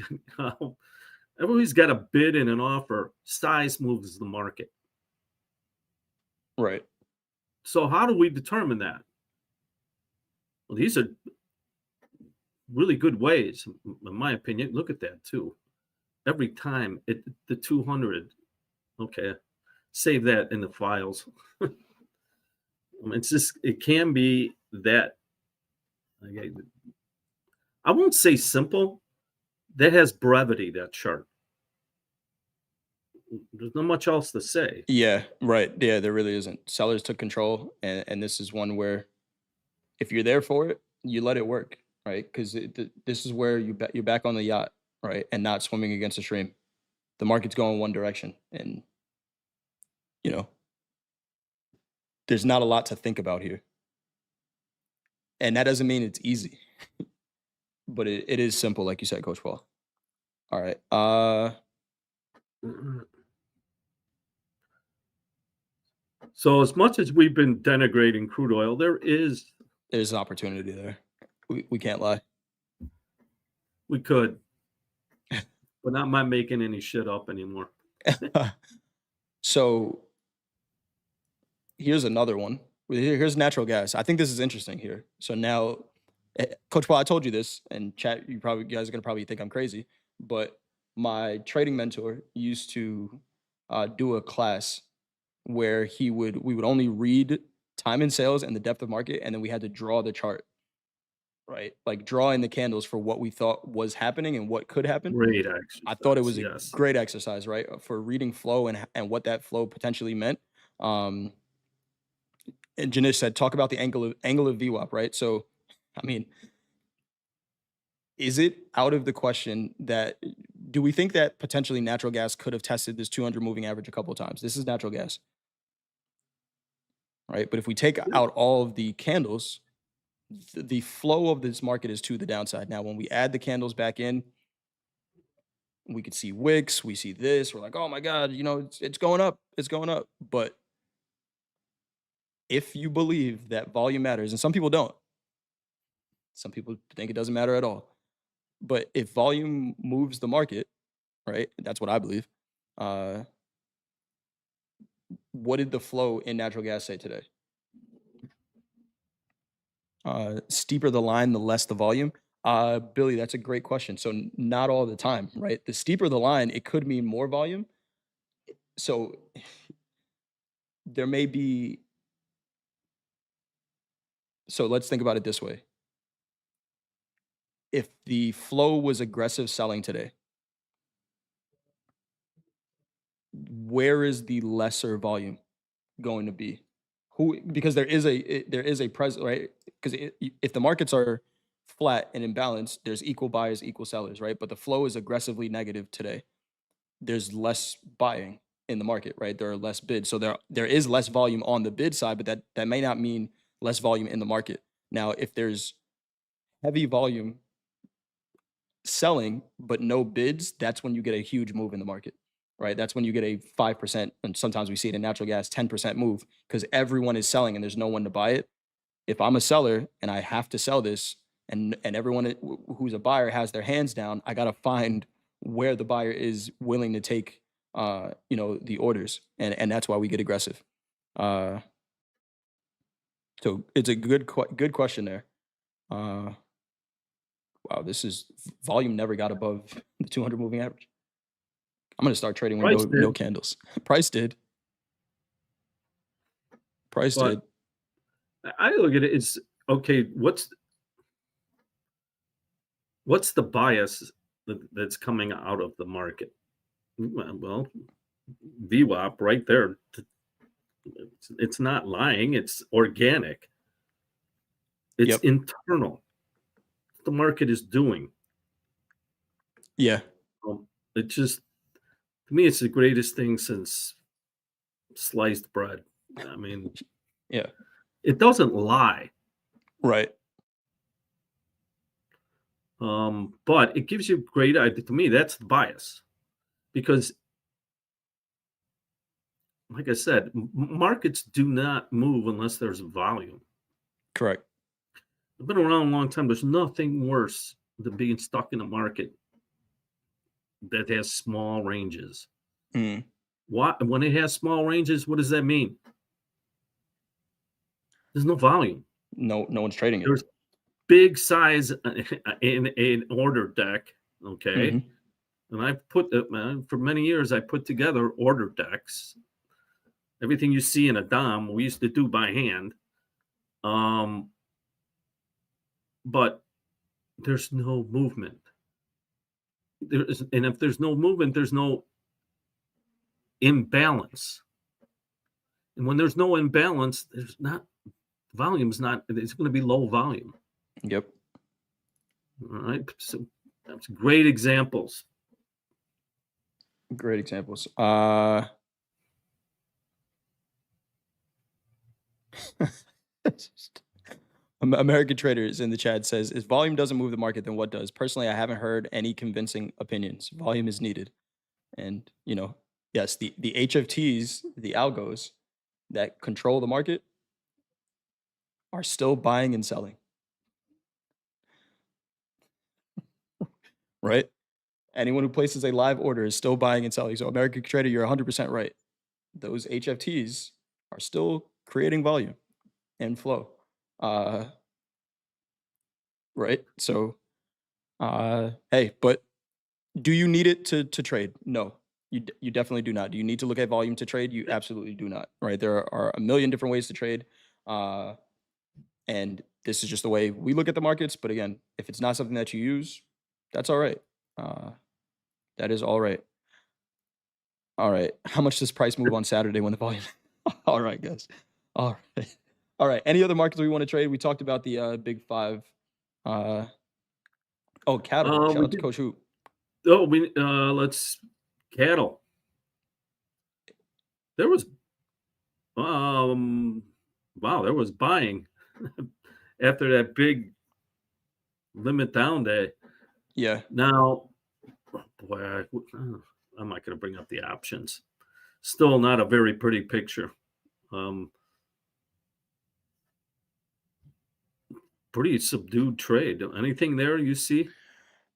got a bid and an offer. Size moves the market. Right. So how do we determine that? Well, these are really good ways, in my opinion. Look at that too. Every time the 200. Okay, save that in the files. It's just it can be that. I won't say simple. That has brevity. That chart. There's not much else to say. Yeah. Right. Yeah. There really isn't. Sellers took control, and this is one where, if you're there for it, you let it work, right? Because this is where you're back on the yacht, right, and not swimming against the stream. The market's going one direction, and there's not a lot to think about here. And that doesn't mean it's easy, but it is simple, like you said, Coach Paul. All right. So as much as we've been denigrating crude oil, There's an opportunity there. We can't lie. we could, but not my making any shit up anymore. So here's another one. Here's natural gas. I think this is interesting here. So now, Coach Paul, I told you this, and chat, you guys are gonna probably think I'm crazy, but my trading mentor used to do a class where we would only read time and sales and the depth of market, and then we had to draw the chart, right? Like draw in the candles for what we thought was happening and what could happen. Great I thought it exercise. was a Yes. great exercise, right, for reading flow and what that flow potentially meant. And Janish said, talk about the angle of VWAP, right? So, I mean, is it out of the question that do we think that potentially natural gas could have tested this 200 moving average a couple of times? This is natural gas, right? But if we take out all of the candles, the flow of this market is to the downside. Now, when we add the candles back in, we could see wicks, we see this, we're like, oh my God, it's going up, it's going up. But if you believe that volume matters, and some people don't, some people think it doesn't matter at all. But if volume moves the market, right, that's what I believe. What did the flow in natural gas say today? Steeper the line, the less the volume. Billy, that's a great question. So not all the time, right? The steeper the line, it could mean more volume. So there may be. So let's think about it this way. If the flow was aggressive selling today, where is the lesser volume going to be? Because there is a present, right? Because if the markets are flat and imbalanced, there's equal buyers, equal sellers, right? But the flow is aggressively negative today. There's less buying in the market, right? There are less bids. So there is less volume on the bid side, but that may not mean less volume in the market. Now, if there's heavy volume selling but no bids, that's when you get a huge move in the market, right? That's when you get a 5%, and sometimes we see it in natural gas, 10% move because everyone is selling and there's no one to buy it. If I'm a seller and I have to sell this and everyone who's a buyer has their hands down, I got to find where the buyer is willing to take the orders, and that's why we get aggressive. So it's a good question there. Wow, this is volume never got above the 200 moving average. I'm gonna start trading with Price no did. candles. Price did. Price But did. I look at it as, okay, what's the bias that's coming out of the market? Well, VWAP right there. It's not lying. It's organic. It's Yep. internal. The market is doing. Yeah. It just, to me, it's the greatest thing since sliced bread. I mean, Yeah. it doesn't lie, Right. but it gives you great idea. To me, that's the bias because, like I said, markets do not move unless there's volume. Correct. I've been around a long time. There's nothing worse than being stuck in a market that has small ranges. Mm. Why, when it has small ranges, what does that mean? There's no volume. No one's trading it. There's big size in an order deck, okay? Mhm. And I've put for many years, I put together order decks. Everything you see in a DOM, we used to do by hand. Um, but there's no movement. And if there's no movement, there's no imbalance. And when there's no imbalance, there's not volume's not, it's going to be low volume. Yep. All right. So that's great examples. Great examples. American Traders in the chat says, if volume doesn't move the market, then what does? Personally, I haven't heard any convincing opinions. Volume is needed. And, yes, the HFTs, the algos that control the market are still buying and selling, right? Anyone who places a live order is still buying and selling. So American Trader, you're 100% right. Those HFTs are still creating volume and flow. Right? So, hey, but do you need it to trade? No, you definitely do not. Do you need to look at volume to trade? You absolutely do not. Right? There are a million different ways to trade, and this is just the way we look at the markets. But again, if it's not something that you use, that's all right. That is all right. All right. How much does price move on Saturday when the volume? All right, guys. All right. All right. Any other markets we want to trade? We talked about the big five. Cattle. Shout We out to did. Coach Hoop. Oh, let's cattle. There was wow, there was buying after that big limit down day. Yeah. Now, boy, I'm not going to bring up the options. Still not a very pretty picture. Pretty subdued trade. Anything there you see?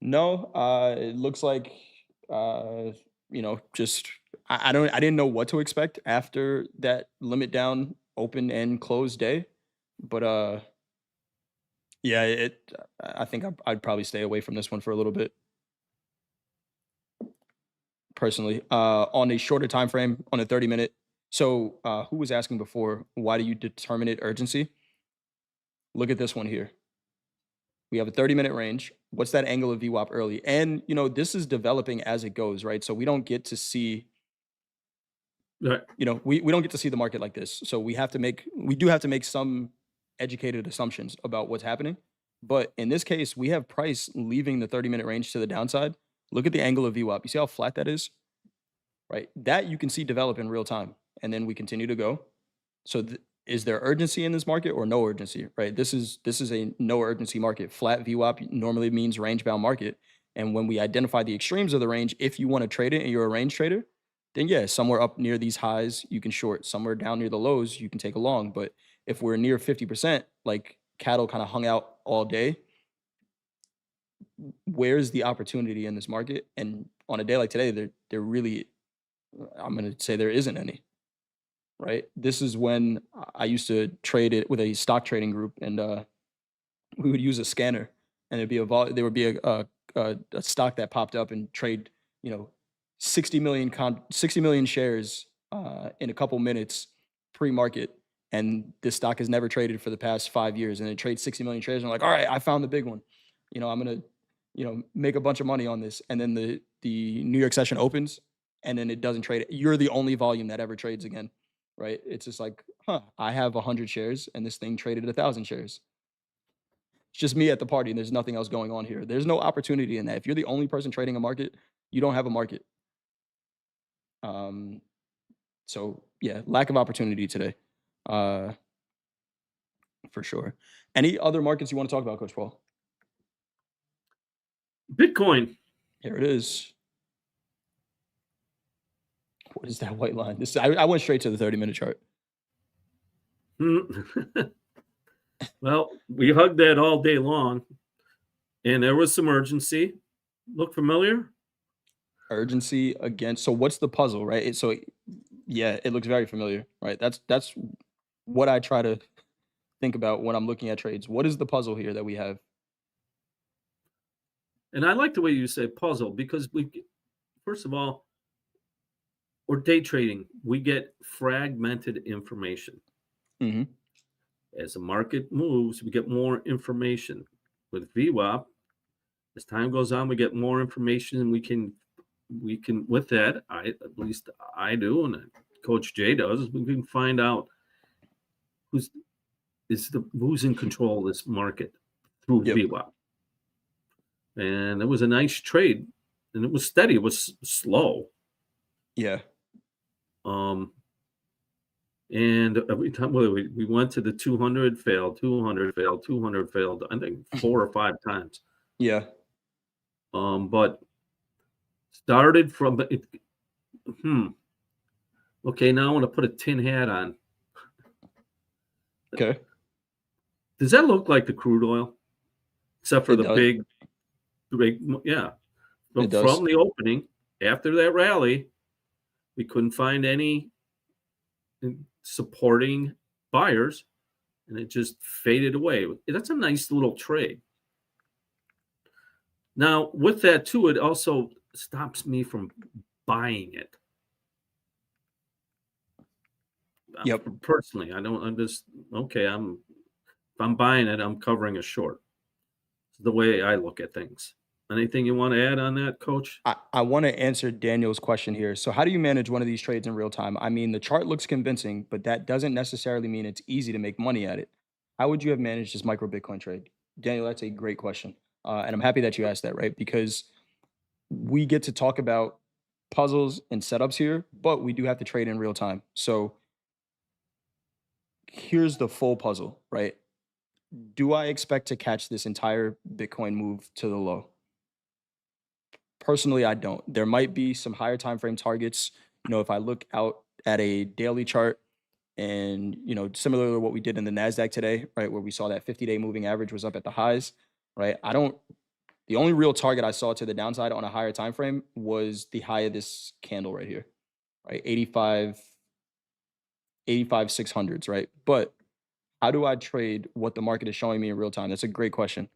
No, it looks like just I didn't know what to expect after that limit down open and close day. But yeah, I think I'd probably stay away from this one for a little bit personally. On a shorter time frame, on a 30-minute. So who was asking before, why do you determine it urgency? Look at this one here. We have a 30-minute range. What's that angle of VWAP early? And this is developing as it goes, right? So we don't get to see, Right. we don't get to see the market like this. So we do have to make some educated assumptions about what's happening. But in this case, we have price leaving the 30-minute range to the downside. Look at the angle of VWAP. You see how flat that is? Right? That you can see develop in real time. And then we continue to go. So is there urgency in this market or no urgency, right? This is a no urgency market. Flat VWAP normally means range bound market. And when we identify the extremes of the range, if you want to trade it and you're a range trader, then yeah, somewhere up near these highs, you can short. Somewhere down near the lows, you can take a long. But if we're near 50%, like cattle kind of hung out all day, where's the opportunity in this market? And on a day like today, there really, I'm going to say there isn't any. Right. This is when I used to trade it with a stock trading group, and we would use a scanner, and there would be a stock that popped up and trade, 60 million shares in a couple minutes pre-market, and this stock has never traded for the past 5 years, and it trades 60 million shares. And I'm like, all right, I found the big one. I'm gonna, make a bunch of money on this. And then the New York session opens, and then it doesn't trade. You're the only volume that ever trades again, right? It's just like, huh, I have 100 shares, and this thing traded 1,000 shares. It's just me at the party, and there's nothing else going on here. There's no opportunity in that. If you're the only person trading a market, you don't have a market. Um, so yeah, lack of opportunity today, uh, for sure. Any other markets you want to talk about, Coach Paul? Bitcoin. Here it is. What is that white line? I went straight to the 30-minute chart. Well, we hugged that all day long, and there was some urgency. Look familiar? Urgency again. So what's the puzzle, right? Yeah, it looks very familiar, right? That's what I try to think about when I'm looking at trades. What is the puzzle here that we have? And I like the way you say puzzle because first of all, we're day trading. We get fragmented information. Hmm. As the market moves, we get more information. With VWAP, as time goes on, we get more information, and we can with that, at least I do, and Coach Jay does, we can find out who's in control of this market through Yep. VWAP. And it was a nice trade, and it was steady. It was slow. Yeah. And every time we went to the 200, failed, 200, failed, 200, failed, I think 4 or 5 times. Yeah. But started from okay, now I want to put a tin hat on. Okay. Does that look like the crude oil? Except for It the does. big, yeah. But It does. from the opening, after that rally, we couldn't find any supporting buyers, and it just faded away. That's a nice little trade. Now, with that too, it also stops me from buying it. Yep. Personally, I'm just okay. If I'm buying it, I'm covering a short. It's the way I look at things. Anything you want to add on that, Coach? I want to answer Daniel's question here. So, how do you manage one of these trades in real time? I mean, the chart looks convincing, but that doesn't necessarily mean it's easy to make money at it. How would you have managed this micro Bitcoin trade? Daniel, that's a great question. And I'm happy that you asked that, right? Because we get to talk about puzzles and setups here, but we do have to trade in real time. So, here's the full puzzle, right? Do I expect to catch this entire Bitcoin move to the low? Personally, I don't. There might be some higher time frame targets. If I look out at a daily chart and, similar to what we did in the NASDAQ today, right, where we saw that 50-day moving average was up at the highs, right? The only real target I saw to the downside on a higher time frame was the high of this candle right here, right? 85 600s, right? But how do I trade what the market is showing me in real time? That's a great question.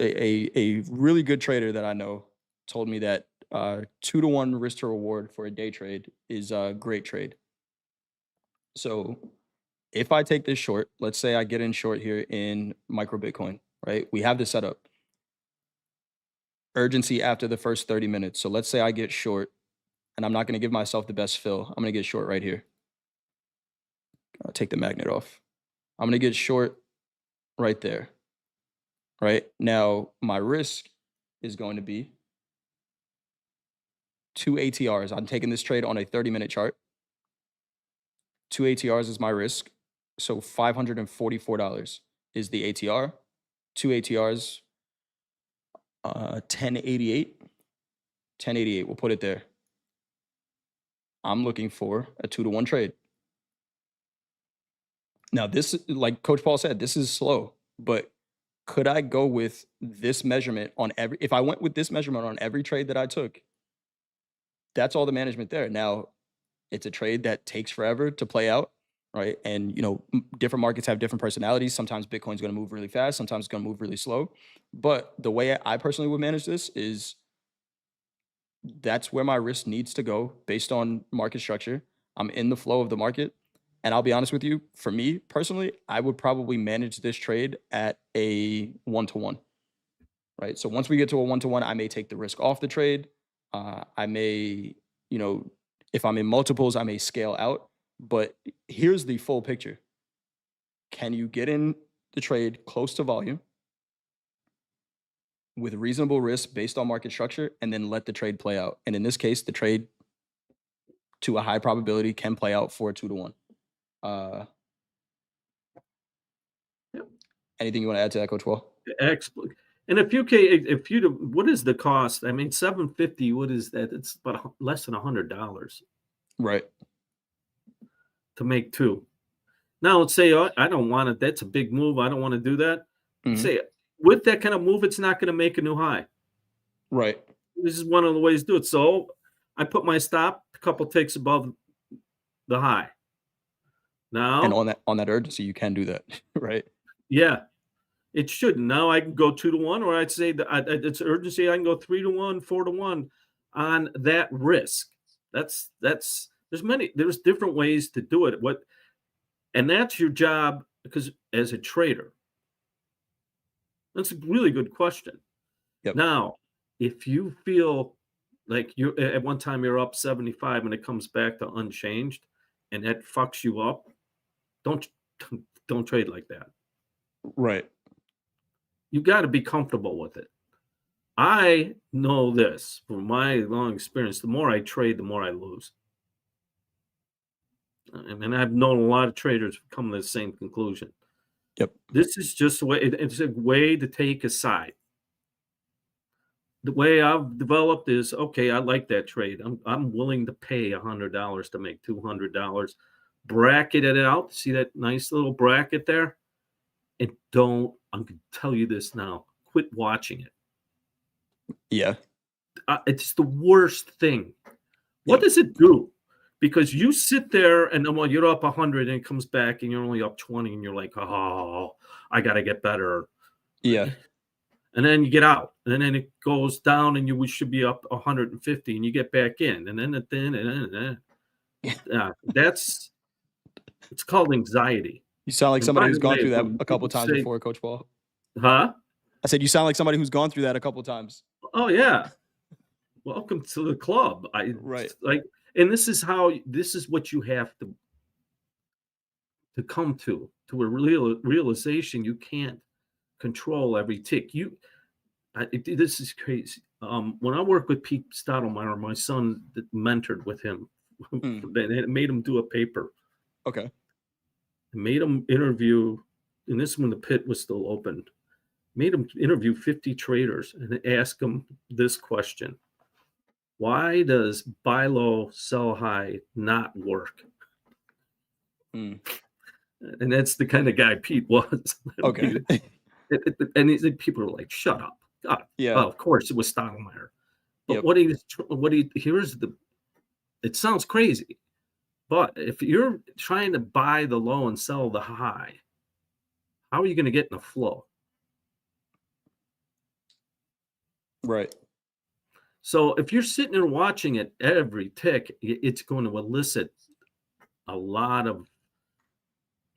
A really good trader that I know told me that 2-to-1 risk to reward for a day trade is a great trade. So if I take this short, let's say I get in short here in micro Bitcoin, right? We have this set up. Urgency after the first 30 minutes. So let's say I get short, and I'm not going to give myself the best fill. I'm going to get short right here. I'll take the magnet off. I'm going to get short right there. Right now, my risk is going to be 2 ATRs. I'm taking this trade on a 30-minute chart. 2 ATRs is my risk. So $544 is the ATR. 2 ATRs, 1088. 1088, we'll put it there. I'm looking for a 2-to-1 trade. Now, this, like Coach Paul said, this is slow, but could I go with this measurement on if I went with this measurement on every trade that I took, that's all the management there. Now, it's a trade that takes forever to play out, right? And, different markets have different personalities. Sometimes Bitcoin's going to move really fast. Sometimes it's going to move really slow. But the way I personally would manage this is that's where my risk needs to go based on market structure. I'm in the flow of the market. And I'll be honest with you, for me personally, I would probably manage this trade at a 1-to-1, right? So once we get to a 1-to-1, I may take the risk off the trade. I may, you know, if I'm in multiples, I may scale out. But here's the full picture. Can you get in the trade close to volume with reasonable risk based on market structure and then let the trade play out? And in this case, the trade to a high probability can play out for a 2-to-1. Yep. Anything you want to add to that, Coach Wall? And if you what is the cost? I mean, 750. What is that? It's about less than $100 Right. to make two. Now, let's say I don't want it. That's a big move. I don't want to do that. Mhm. Say with that kind of move, it's not going to make a new high. Right. This is one of the ways to do it. So I put my stop a couple ticks above the high. And Now, on that urgency, you can do that, right? yeah, it shouldn't. Now I can go 2-to-1, or I'd say that it's urgency. I can go 3-to-1, 4-to-1 on that risk. There's different ways to do it. And that's your job, because as a trader, that's a really good question. Yep. Now, if you feel like you at one time you're up 75 and it comes back to unchanged and that fucks you up, don't don't trade like that. Right. You got to be comfortable with it. I know this from my long experience. The more I trade, the more I lose. And I've known a lot of traders come to the same conclusion. Yep. This is just a way. It's a way to take a side. The way I've developed is, okay, I like that trade. I'm willing to pay $100 to make $200. Bracket it out. See that nice little bracket there? And I'm going to tell you this now. Quit watching it. Yeah. It's the worst thing. What Yep. does it do? Because you sit there and then when you're up 100 and it comes back and you're only up 20 and you're like, oh, I got to get better. Yeah. And then you get out, and then it goes down, and we should be up 150, and you get back in, and then it's called anxiety. You sound like And somebody by who's the gone way, through that when a couple people times say, before, Coach Paul. huh? I said you sound like somebody who's gone through that a couple times. Oh yeah, welcome to the club. Right. And this is what you have to come to a realization. You can't control every tick. This is crazy. When I work with Pete Stottlemyre, my son that mentored with him, they made him do a paper. Okay. Made him interview, and this is when the pit was still open. Made him interview 50 traders and ask them this question: why does buy low, sell high not work? And that's the kind of guy Pete was. Okay. And people are like, "Shut up!" God, Yeah. well, of course it was Stottlemyre. But Yep. it sounds crazy, but if you're trying to buy the low and sell the high, how are you going to get in the flow? Right. So if you're sitting there watching it every tick, it's going to elicit a lot of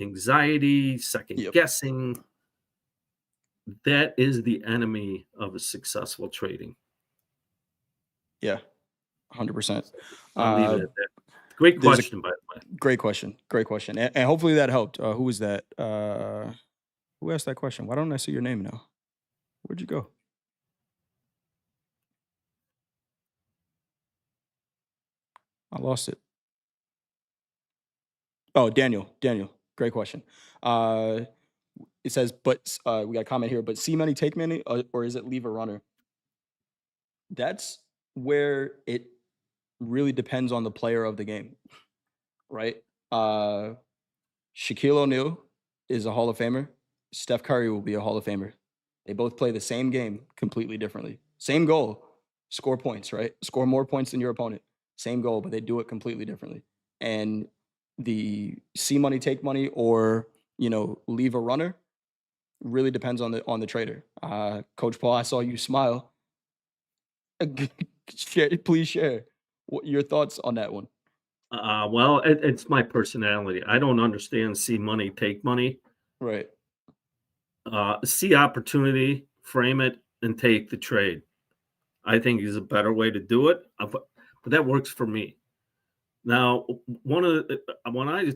anxiety, second Yep. guessing. That is the enemy of a successful trading. Yeah. 100%. I'll leave it at that. Great question, by the way. Great question. Great question. And hopefully that helped. Who was that? Who asked that question? Why don't I see your name now? Where'd you go? I lost it. Oh, Daniel. Great question. It says, but we got a comment here, but see money, take money, or is it leave a runner? That's where it really depends on the player of the game, right? Shaquille O'Neal is a Hall of Famer. Steph Curry will be a Hall of Famer. They both play the same game completely differently. Same goal, score points, right? Score more points than your opponent. Same goal, but they do it completely differently. And the see money, take money, or leave a runner really depends on the trader. Coach Paul, I saw you smile. Please share your thoughts on that one. Well, it's my personality. I don't understand see money, take money. Right. See opportunity, frame it, and take the trade. I think is a better way to do it, but that works for me. Now, one of the, when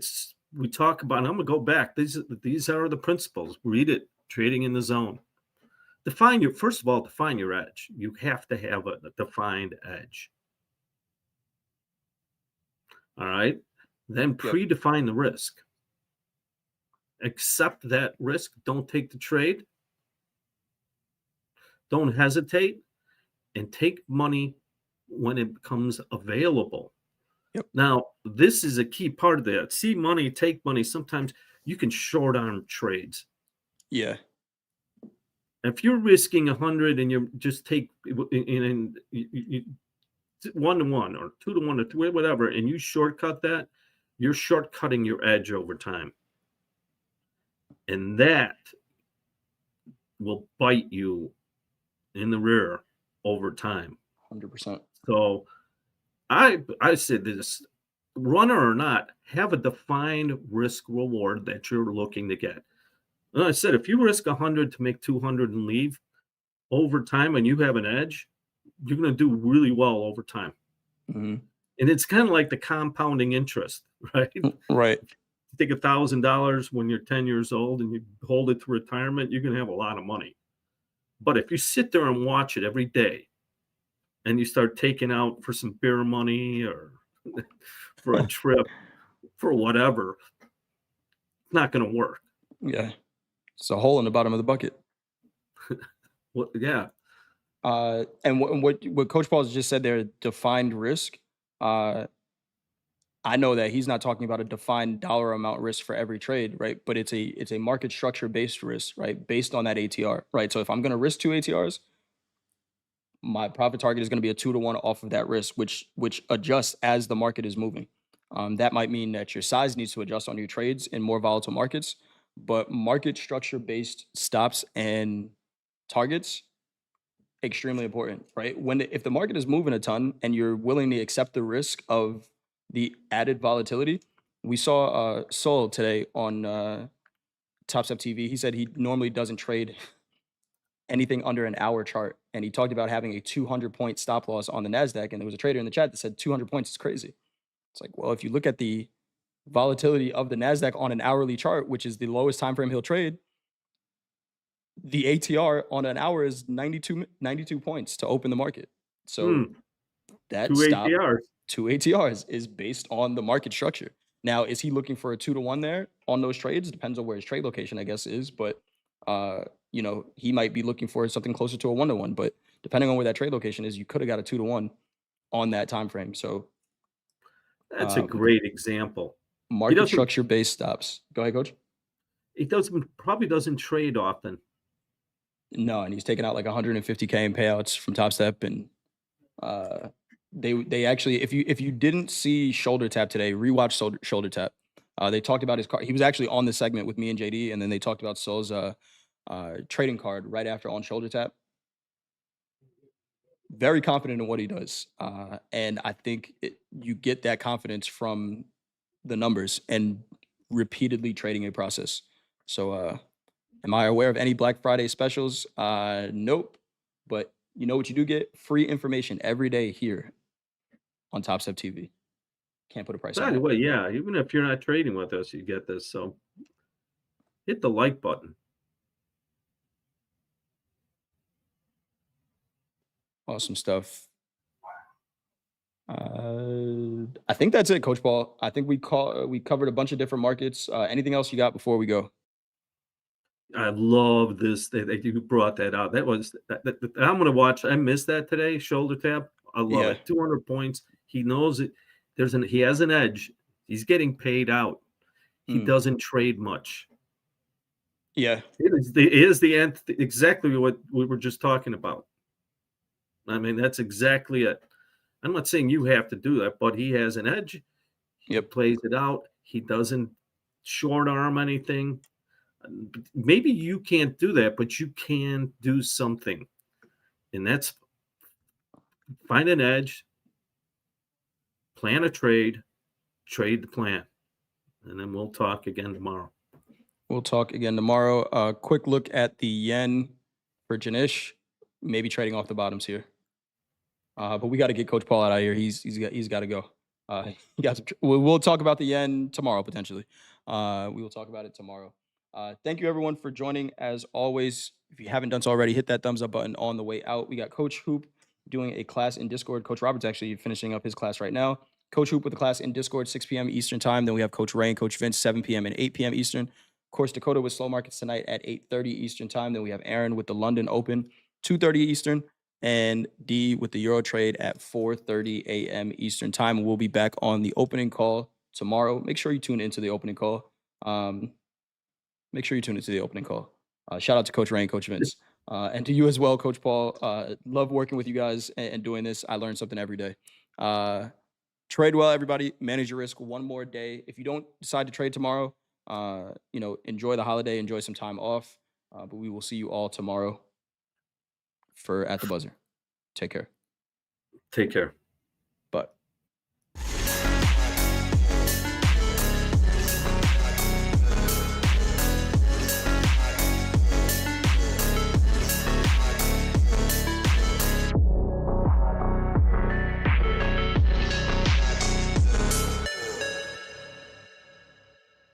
we talk about, and I'm gonna go back. These are the principles. Read it. Trading in the zone. First of all, define your edge. You have to have a defined edge. All right. Then Yep. predefine the risk. Accept that risk. Don't take the trade. Don't hesitate, and take money when it becomes available. Yep. Now, this is a key part of that. See money, take money. Sometimes you can short on trades. Yeah. If you're risking 100 and you just take in 1 to 1 or 2 to 1 or 2, whatever, and you shortcut that, you're shortcutting your edge over time. And that will bite you in the rear over time. 100%. So I said this, runner or not, have a defined risk reward that you're looking to get. And I said, if you risk 100 to make 200 and leave over time and you have an edge, you're going to do really well over time. Hmm. And it's kind of like the compounding interest, right? Right. You take $1,000 when you're 10 years old and you hold it to retirement, you're going to have a lot of money. But if you sit there and watch it every day and you start taking out for some beer money or for a trip, for whatever, it's not going to work. Yeah. It's a hole in the bottom of the bucket. Well, yeah. And what Coach Paul's just said there, defined risk. Uh, I know that he's not talking about a defined dollar amount risk for every trade, right? But it's a market structure based risk, right? Based on that ATR, right? So if I'm going to risk two ATRs, my profit target is going to be a 2 to 1 off of that risk, which adjusts as the market is moving. That might mean that your size needs to adjust on your trades in more volatile markets, but market structure based stops and targets extremely important, right? If the market is moving a ton and you're willing to accept the risk of the added volatility, we saw Sol today on Topstep TV. He said he normally doesn't trade anything under an hour chart, and he talked about having a 200-point stop loss on the NASDAQ. And there was a trader in the chat that said 200 points is crazy. It's like, well, if you look at the volatility of the NASDAQ on an hourly chart, which is the lowest time frame he'll trade, the ATR on an hour is 92 points to open the market. So that Two stop, ATRs. 2 ATRs, is based on the market structure. Now, is he looking for a 2 to 1 there on those trades? Depends on where his trade location, I guess, is. But he might be looking for something closer to a 1 to 1. But depending on where that trade location is, you could have got a 2 to 1 on that time frame. So That's a great example. market structure based stops. Go ahead, Coach. He probably doesn't trade often. No, and he's taken out like 150K in payouts from Topstep, and they actually, if you didn't see Shoulder Tap today, rewatch Shoulder Tap. They talked about his card. He was actually on the segment with me and JD, and then they talked about Sol's trading card right after on Shoulder Tap. Very confident in what he does, and I think you get that confidence from the numbers and repeatedly trading a process. So, am I aware of any Black Friday specials? Nope. But you know what you do get? Free information every day here on Topstep TV. Can't put a price By on the it. way, yeah, even if you're not trading with us, you get this. So hit the like button. Awesome stuff. I think that's it, Coach Paul. I think we covered a bunch of different markets. Anything else you got before we go? I love this that you brought that out. I'm going to watch. I missed that today. Shoulder tap. I love Yeah. it. 200 points. He knows it. He has an edge. He's getting paid out. He doesn't trade much. Yeah. It is exactly what we were just talking about. I mean, that's exactly it. I'm not saying you have to do that, but he has an edge. He plays it out. He doesn't short arm anything. Maybe you can't do that, but you can do something. And that's find an edge, plan a trade, trade the plan, and then we'll talk again tomorrow. We'll talk again tomorrow. Quick look at the yen for Janish, maybe trading off the bottoms here. But we got to get Coach Paul out of here. He's got to go. We'll talk about the yen tomorrow potentially. We will talk about it tomorrow. Thank you everyone for joining. As always, if you haven't done so already, hit that thumbs up button on the way out. We got Coach Hoop doing a class in Discord. Coach Robert's actually finishing up his class right now. Coach Hoop with a class in Discord, 6 p.m. Eastern time. Then we have Coach Ray and Coach Vince, 7 p.m. and 8 p.m. Eastern. Of course, Dakota with slow markets tonight at 8:30 Eastern time. Then we have Aaron with the London Open, 2:30 Eastern, and D with the Euro trade at 4:30 a.m. Eastern time. We'll be back on the opening call tomorrow. Make sure you tune into the opening call. Shout out to Coach Ray and Coach Vince. And to you as well, Coach Paul. Love working with you guys and doing this. I learn something every day. Trade well, everybody. Manage your risk one more day. If you don't decide to trade tomorrow, enjoy the holiday, enjoy some time off. But we will see you all tomorrow for At the Buzzer. Take care. Take care.